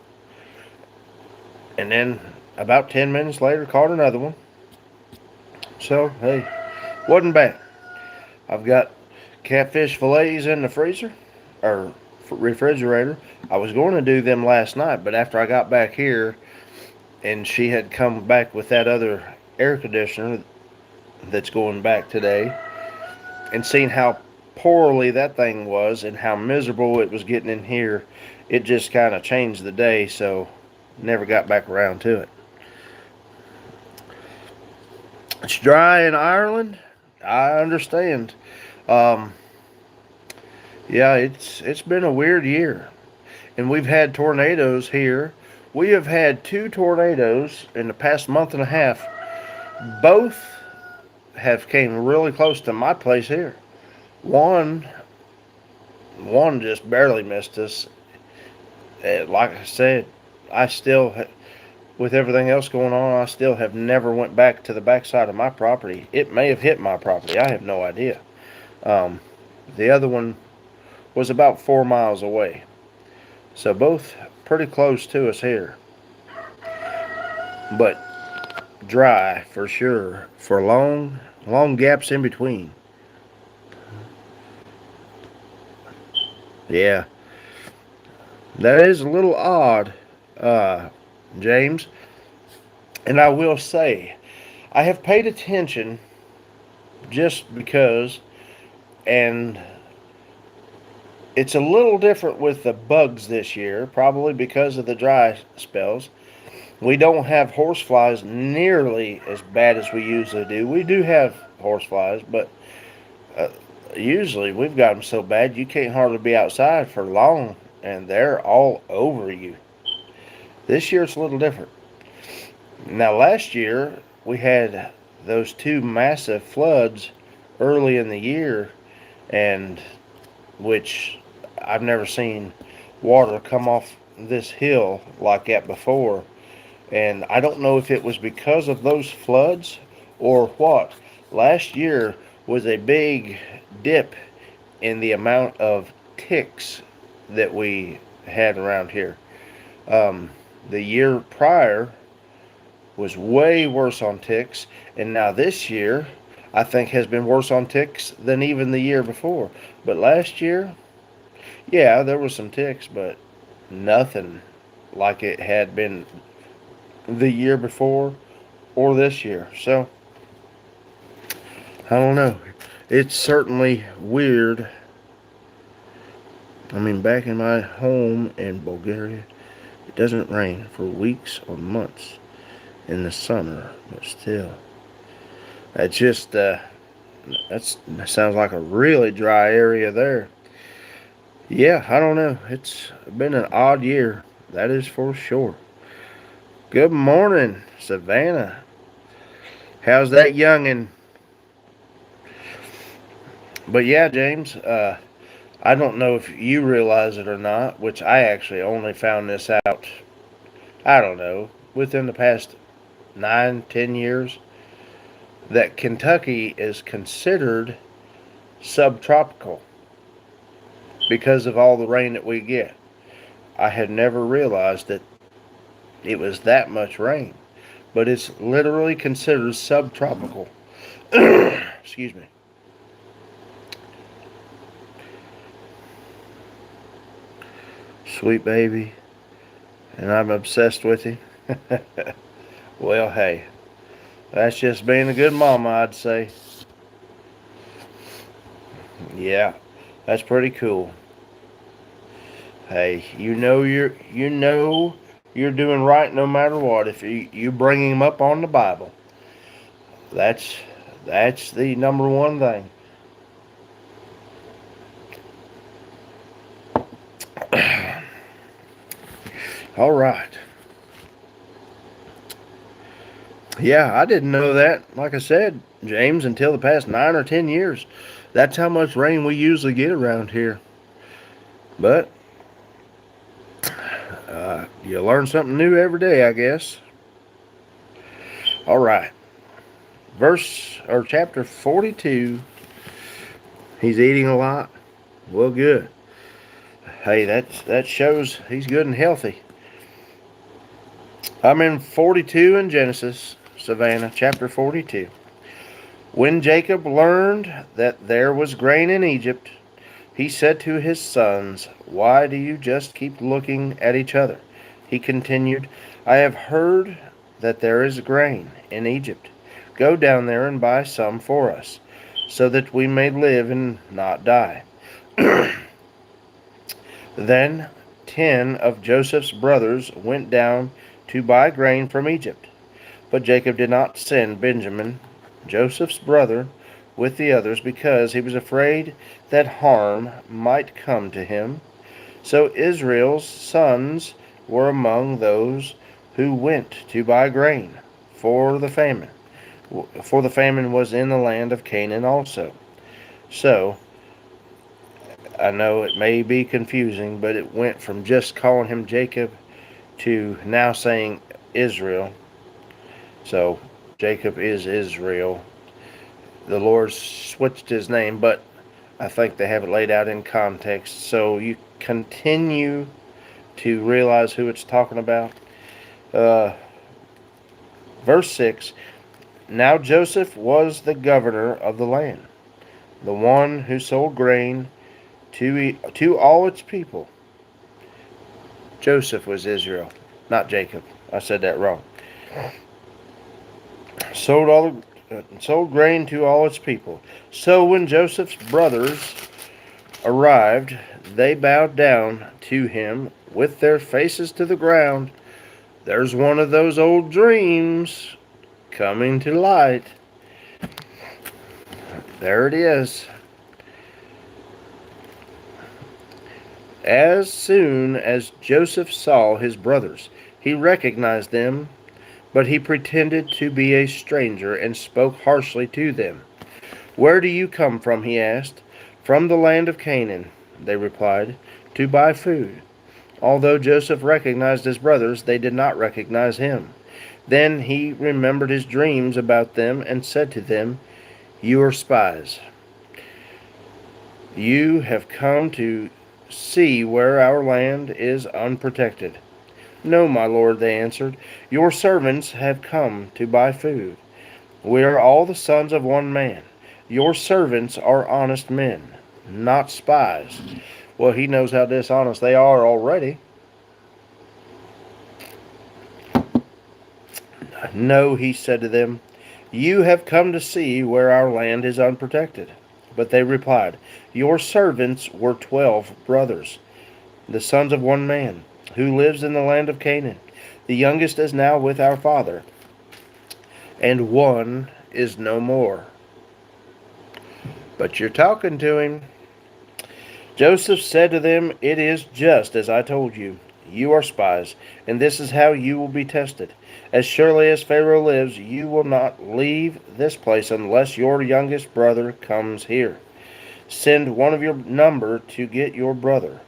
Speaker 1: And then about 10 minutes later, caught another one. So, hey, wasn't bad. I've got catfish fillets in the freezer, or refrigerator. I was going to do them last night, but after I got back here and she had come back with that other air conditioner that's going back today, and seeing how poorly that thing was and how miserable it was getting in here, it just kind of changed the day, so never got back around to it. It's dry in Ireland. I understand. Um, yeah, it's been a weird year, and we've had tornadoes here. We have had two tornadoes in the past month and a half. Both have came really close to my place here. One one just barely missed us. Like I said, I still, with everything else going on, I still have never went back to the backside of my property. It may have hit my property. I have no idea. Um, the other one was about 4 miles away. So both pretty close to us here. But dry for sure for long gaps in between. Yeah, that is a little odd, uh, James. And I will say, I have paid attention just because, and it's a little different with the bugs this year, probably because of the dry spells. We don't have horseflies nearly as bad as we usually do. We do have horseflies, but uh, usually we've got them so bad you can't hardly be outside for long, and they're all over you. This year it's a little different. Now, last year we had those two massive floods early in the year, and which I've never seen water come off this hill like that before. And I don't know if it was because of those floods or what. Last year was a big dip in the amount of ticks that we had around here. Um, the year prior was way worse on ticks, and now this year I think has been worse on ticks than even the year before. But last year, yeah, there was some ticks, but nothing like it had been the year before or this year. So, I don't know. It's certainly weird. I mean, back in my home in Bulgaria, it doesn't rain for weeks or months in the summer, but still, that's just that sounds like a really dry area there. Yeah, I don't know. It's been an odd year, that is for sure. Good morning, Savannah. How's that youngin'? But yeah, James, I don't know if you realize it or not, which I actually only found this out, I don't know, within the past 9, 10 years, that Kentucky is considered subtropical because of all the rain that we get. I had never realized that it was that much rain, but it's literally considered subtropical. Excuse me. Sweet baby, and I'm obsessed with him. Well, hey, that's just being a good mama, I'd say. Yeah, that's pretty cool. Hey, you're doing right no matter what. If you bring him up on the Bible, that's that's the number one thing. All right. Yeah, I didn't know that. Like I said, James, until the past 9 or 10 years, that's how much rain we usually get around here. But you learn something new every day, I guess. All right. Verse or chapter 42. He's eating a lot. Well, good. Hey, that shows he's good and healthy. I'm in 42 in Genesis, Savannah, chapter 42. When Jacob learned that there was grain in Egypt, he said to his sons, "Why do you just keep looking at each other?" He continued, "I have heard that there is grain in Egypt. Go down there and buy some for us, so that we may live and not die." Then 10 of Joseph's brothers went down to buy grain from Egypt. But Jacob did not send Benjamin, Joseph's brother, with the others because he was afraid that harm might come to him. So Israel's sons were among those who went to buy grain for the famine, for the famine was in the land of Canaan also. So I know it may be confusing, but it went from just calling him Jacob to now saying Israel. So Jacob is Israel. The Lord switched his name, but I think they have it laid out in context. So you continue to realize who it's talking about. Uh, verse 6. Now Joseph was the governor of the land, the one who sold grain to all its people. Joseph was Israel, not Jacob. I said that wrong. Sold grain to all its people. So when Joseph's brothers arrived, they bowed down to him with their faces to the ground. There's one of those old dreams coming to light. There it is. As soon as Joseph saw his brothers, he recognized them, but he pretended to be a stranger and spoke harshly to them. "Where do you come from?" he asked. "From the land of Canaan," they replied, "to buy food." Although Joseph recognized his brothers, they did not recognize him. Then he remembered his dreams about them and said to them, "You are spies. You have come to see where our land is unprotected." "No, my lord," they answered. "Your servants have come to buy food. We are all the sons of one man. Your servants are honest men, not spies." Well, he knows how dishonest they are already. No, he said to them, you have come to see where our land is unprotected. But they replied, your servants were 12 brothers, the sons of one man, who lives in the land of Canaan. The youngest is now with our father, and one is no more. But you're talking to him. Joseph said to them, it is just as I told you. You are spies, and this is how you will be tested. As surely as Pharaoh lives, you will not leave this place unless your youngest brother comes here. Send one of your number to get your brother.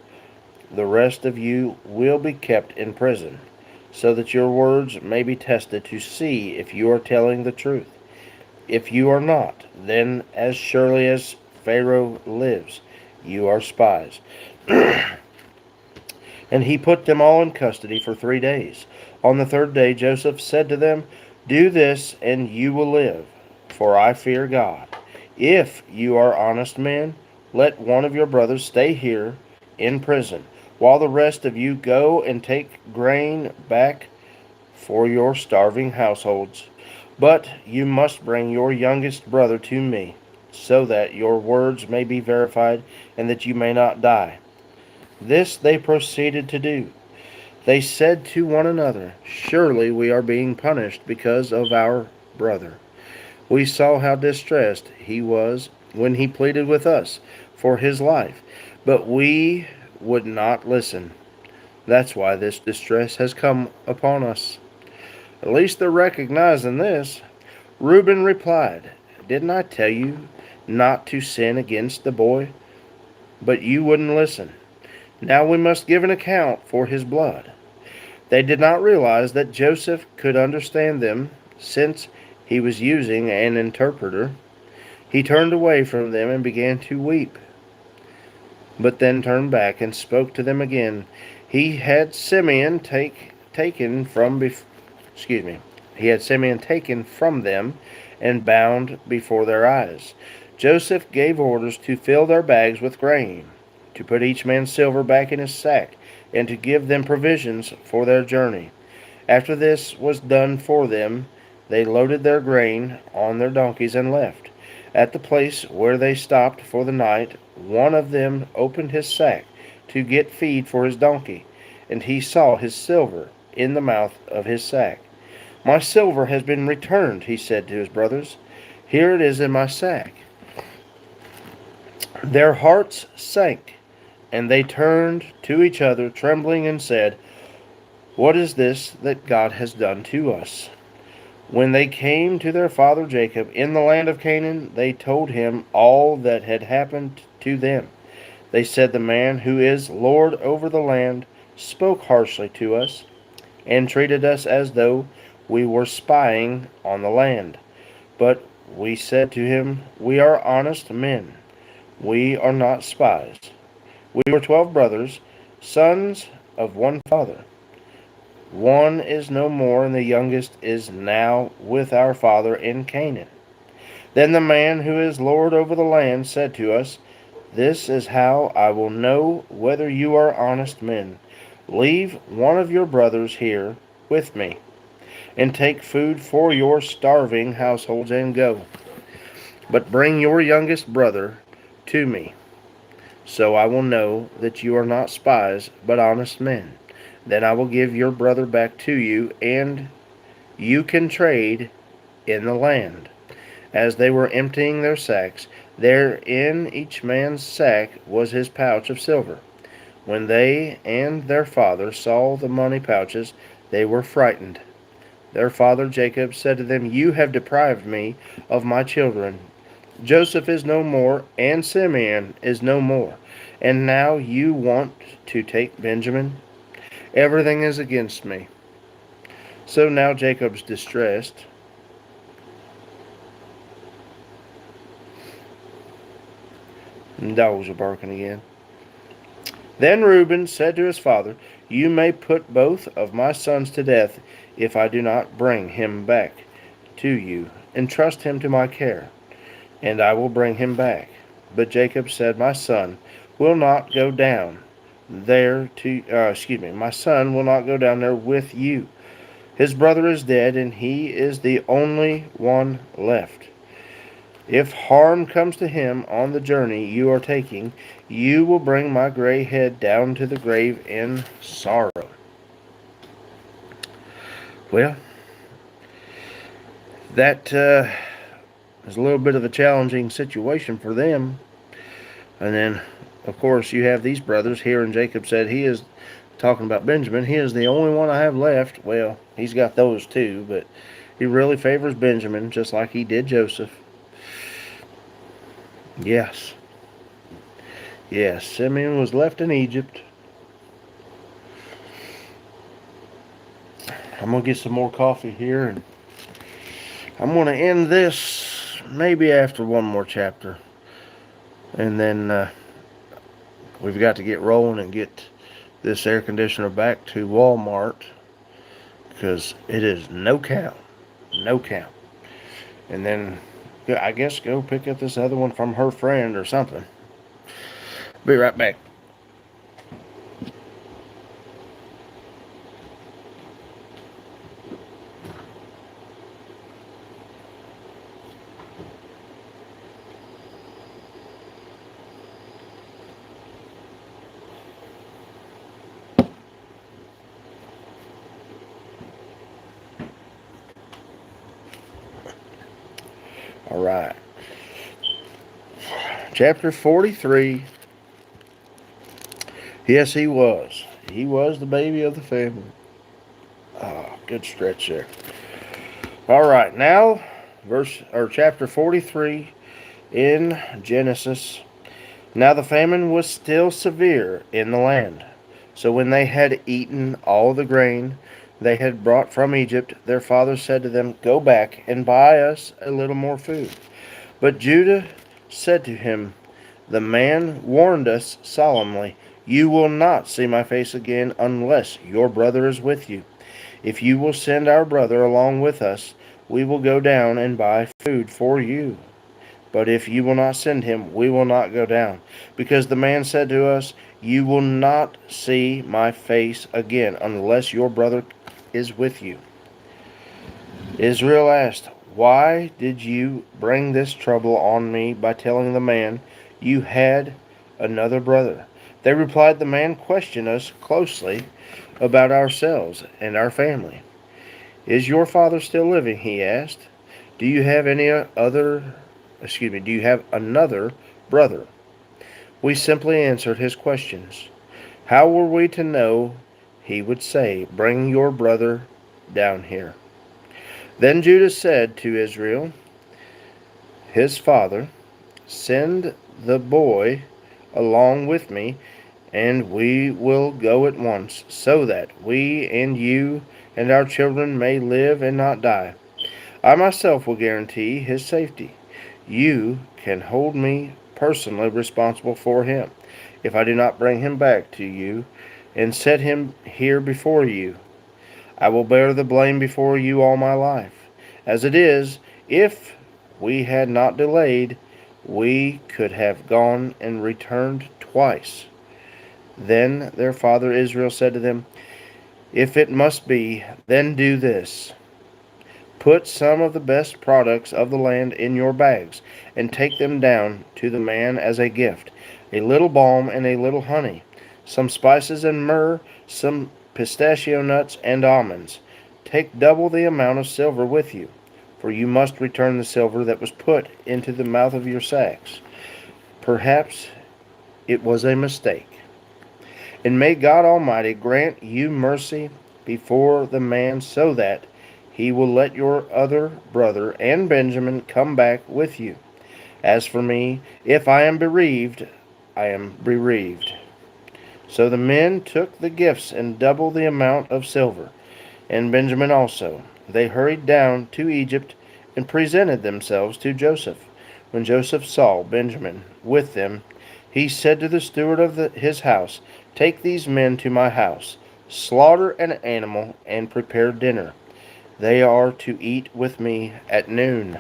Speaker 1: The rest of you will be kept in prison, so that your words may be tested to see if you are telling the truth. If you are not, then as surely as Pharaoh lives, you are spies. And he put them all in custody for 3 days. On the third day, Joseph said to them, do this, and you will live, for I fear God. If you are honest men, let one of your brothers stay here in prison, while the rest of you go and take grain back for your starving households. But you must bring your youngest brother to me, so that your words may be verified, and that you may not die. This they proceeded to do. They said to one another, surely we are being punished because of our brother. We saw how distressed he was when he pleaded with us for his life, but we would not listen. That's why this distress has come upon us. At least they're recognizing this. Reuben replied, didn't I tell you not to sin against the boy? But you wouldn't listen. Now we must give an account for his blood. They did not realize that Joseph could understand them, since he was using an interpreter. He turned away from them and began to weep, but then turned back and spoke to them again. He had Simeon taken from them and bound before their eyes. Joseph gave orders to fill their bags with grain, to put each man's silver back in his sack, and to give them provisions for their journey. After this was done for them, they loaded their grain on their donkeys and left. At the place where they stopped for the night, one of them opened his sack to get feed for his donkey, and he saw his silver in the mouth of his sack. My silver has been returned, he said to his brothers. Here it is in my sack. Their hearts sank, and they turned to each other, trembling, and said, what is this that God has done to us? When they came to their father Jacob in the land of Canaan, they told him all that had happened to them. They said, the man who is Lord over the land spoke harshly to us, and treated us as though we were spying on the land. But we said to him, we are honest men. We are not spies. We were 12 brothers, sons of one father. One is no more, and the youngest is now with our father in Canaan. Then the man who is Lord over the land said to us, this is how I will know whether you are honest men. Leave one of your brothers here with me, and take food for your starving households and go. But bring your youngest brother to me, so I will know that you are not spies, but honest men. Then I will give your brother back to you, and you can trade in the land. As they were emptying their sacks, there in each man's sack was his pouch of silver. When they and their father saw the money pouches, they were frightened. Their father Jacob said to them, you have deprived me of my children. Joseph is no more, and Simeon is no more. And now you want to take Benjamin? Everything is against me. So now Jacob's distressed. And dogs are barking again. Then Reuben said to his father, you may put both of my sons to death if I do not bring him back to you. Entrust him to my care, and I will bring him back. But Jacob said, my son will not go down there with you. His brother is dead, and he is the only one left. If harm comes to him on the journey you are taking, you will bring my gray head down to the grave in sorrow. Well, that is a little bit of a challenging situation for them. And then, of course, you have these brothers here, and Jacob said he is talking about Benjamin. He is the only one I have left. Well, he's got those too, but he really favors Benjamin, just like he did Joseph. Yes. Yes, Simeon was left in Egypt. I'm going to get some more coffee here, and I'm going to end this maybe after one more chapter. And then we've got to get rolling and get this air conditioner back to Walmart, because it is no count. No count. And then I guess go pick up this other one from her friend or something. Be right back. All right. Chapter 43. Yes, he was. He was the baby of the family. Oh, good stretch there. All right, now chapter 43 in Genesis. Now the famine was still severe in the land. So when they had eaten all the grain they had brought from Egypt, their father said to them, "Go back and buy us a little more food." But Judah said to him, "The man warned us solemnly, 'You will not see my face again unless your brother is with you. If you will send our brother along with us, we will go down and buy food for you. But if you will not send him, we will not go down. Because the man said to us, You will not see my face again unless your brother is with you.'" Israel asked, "Why did you bring this trouble on me by telling the man you had another brother?" They replied, "The man questioned us closely about ourselves and our family. 'Is your father still living?' he asked. Do you have another brother?" We simply answered his questions. How were we to know he would say, "Bring your brother down here"? Then Judah said to Israel, his father, "Send the boy along with me, and we will go at once, so that we and you and our children may live and not die. I myself will guarantee his safety. You can hold me personally responsible for him if I do not bring him back to you and set him here before you. I will bear the blame before you all my life. As it is, if we had not delayed, we could have gone and returned twice." Then their father Israel said to them, "If it must be, then do this. Put some of the best products of the land in your bags, and take them down to the man as a gift, a little balm and a little honey, some spices and myrrh, some pistachio nuts and almonds. Take double the amount of silver with you, for you must return the silver that was put into the mouth of your sacks. Perhaps it was a mistake. And may God Almighty grant you mercy before the man, so that he will let your other brother and Benjamin come back with you. As for me, if I am bereaved, I am bereaved." So the men took the gifts and double the amount of silver, and Benjamin also. They hurried down to Egypt and presented themselves to Joseph. When Joseph saw Benjamin with them, he said to the steward of his house, "Take these men to my house, slaughter an animal, and prepare dinner. They are to eat with me at noon."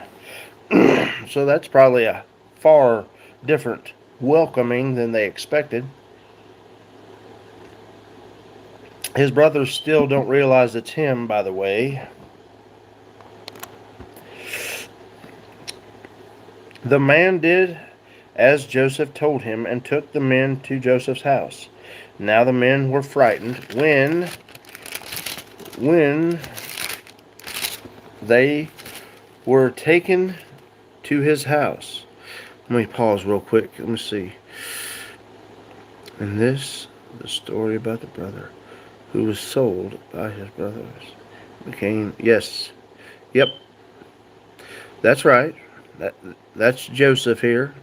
Speaker 1: So that's probably a far different welcoming than they expected. His brothers still don't realize it's him, by the way. The man did as Joseph told him and took the men to Joseph's house. Now the men were frightened when they were taken to his house. Let me pause real quick. Let me see. And this, the story about the brother who was sold by his brothers became, yes, yep, that's right. That's Joseph here.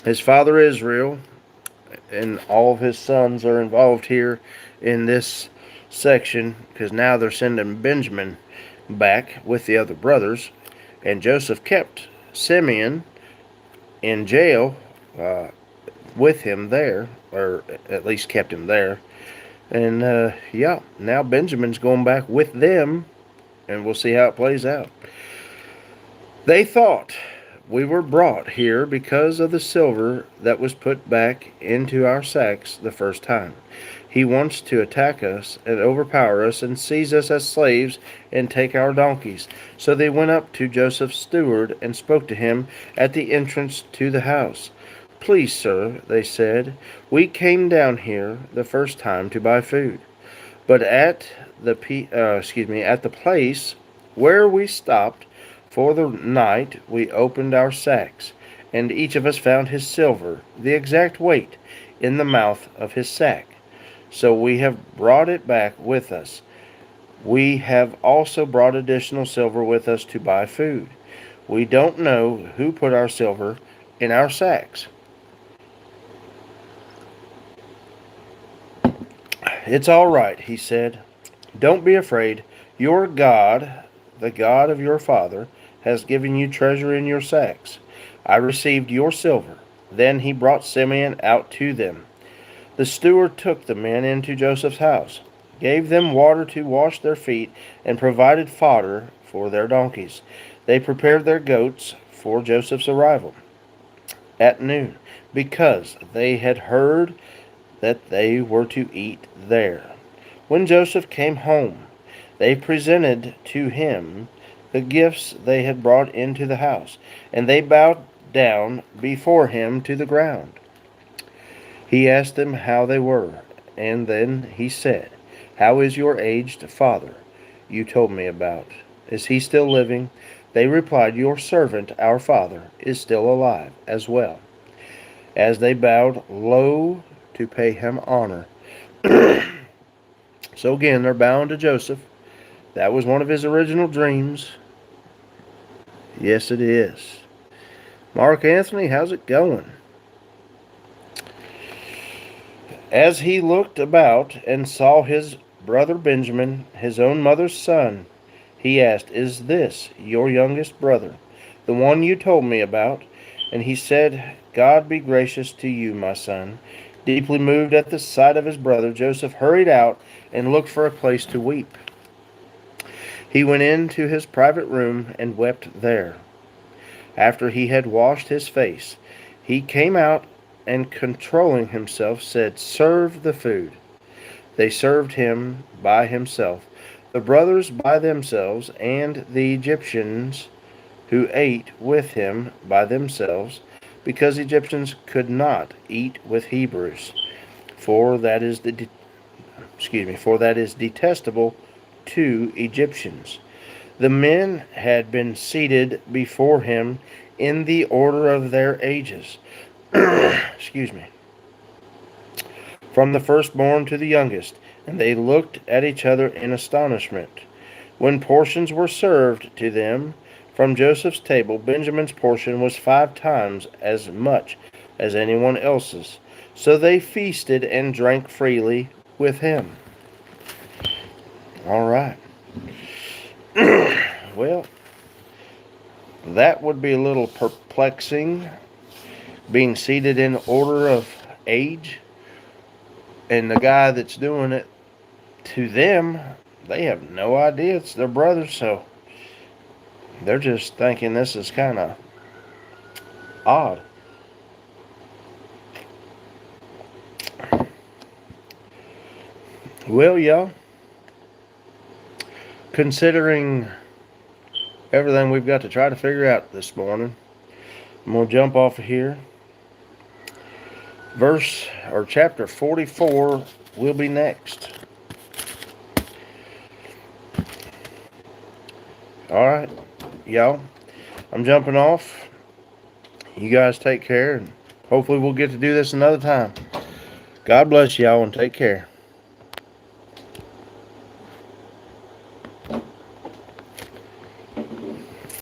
Speaker 1: His father Israel and all of his sons are involved here in this section because now they're sending Benjamin back with the other brothers, and Joseph kept Simeon in jail with him there, or at least kept him there. And yeah, now Benjamin's going back with them, and we'll see how it plays out. They thought we were brought here because of the silver that was put back into our sacks the first time. He wants to attack us and overpower us and seize us as slaves and take our donkeys. So they went up to Joseph's steward and spoke to him at the entrance to the house. Please, sir, they said, we came down here the first time to buy food, but at the place where we stopped for the night, we opened our sacks, and each of us found his silver, the exact weight, in the mouth of his sack. So we have brought it back with us. We have also brought additional silver with us to buy food. We don't know who put our silver in our sacks. It's all right, he said. Don't be afraid. Your God, the God of your father, has given you treasure in your sacks. I received your silver. Then he brought Simeon out to them. The steward took the men into Joseph's house, gave them water to wash their feet, and provided fodder for their donkeys. They prepared their goats for Joseph's arrival at noon, because they had heard that they were to eat there. When Joseph came home, they presented to him the gifts they had brought into the house, and they bowed down before him to the ground. He asked them how they were, and then he said, How is your aged father you told me about? Is he still living? They replied, Your servant, our father, is still alive as well. As they bowed low to pay him honor. So again, they're bowing to Joseph. That was one of his original dreams. Yes, it is. Mark Anthony, how's it going? As he looked about and saw his brother Benjamin, his own mother's son, he asked, Is this your youngest brother, the one you told me about? And he said, God be gracious to you, my son. Deeply moved at the sight of his brother, Joseph hurried out and looked for a place to weep. He went into his private room and wept there. After he had washed his face, he came out and, controlling himself, said, Serve the food. They served him by himself, the brothers by themselves, and the Egyptians who ate with him by themselves, because Egyptians could not eat with Hebrews, for that is detestable to Egyptians. The men had been seated before him in the order of their ages. From the firstborn to the youngest, and they looked at each other in astonishment. When portions were served to them from Joseph's table, Benjamin's portion was 5 times as much as anyone else's. So they feasted and drank freely with him. All right. Well, that would be a little perplexing, being seated in order of age, and the guy that's doing it to them, they have no idea it's their brother, so they're just thinking this is kind of odd. Well, y'all, considering everything we've got to try to figure out this morning, I'm going to jump off of here. Verse or chapter 44 will be next. All right, y'all, I'm jumping off. You guys take care, and hopefully we'll get to do this another time. God bless y'all and take care.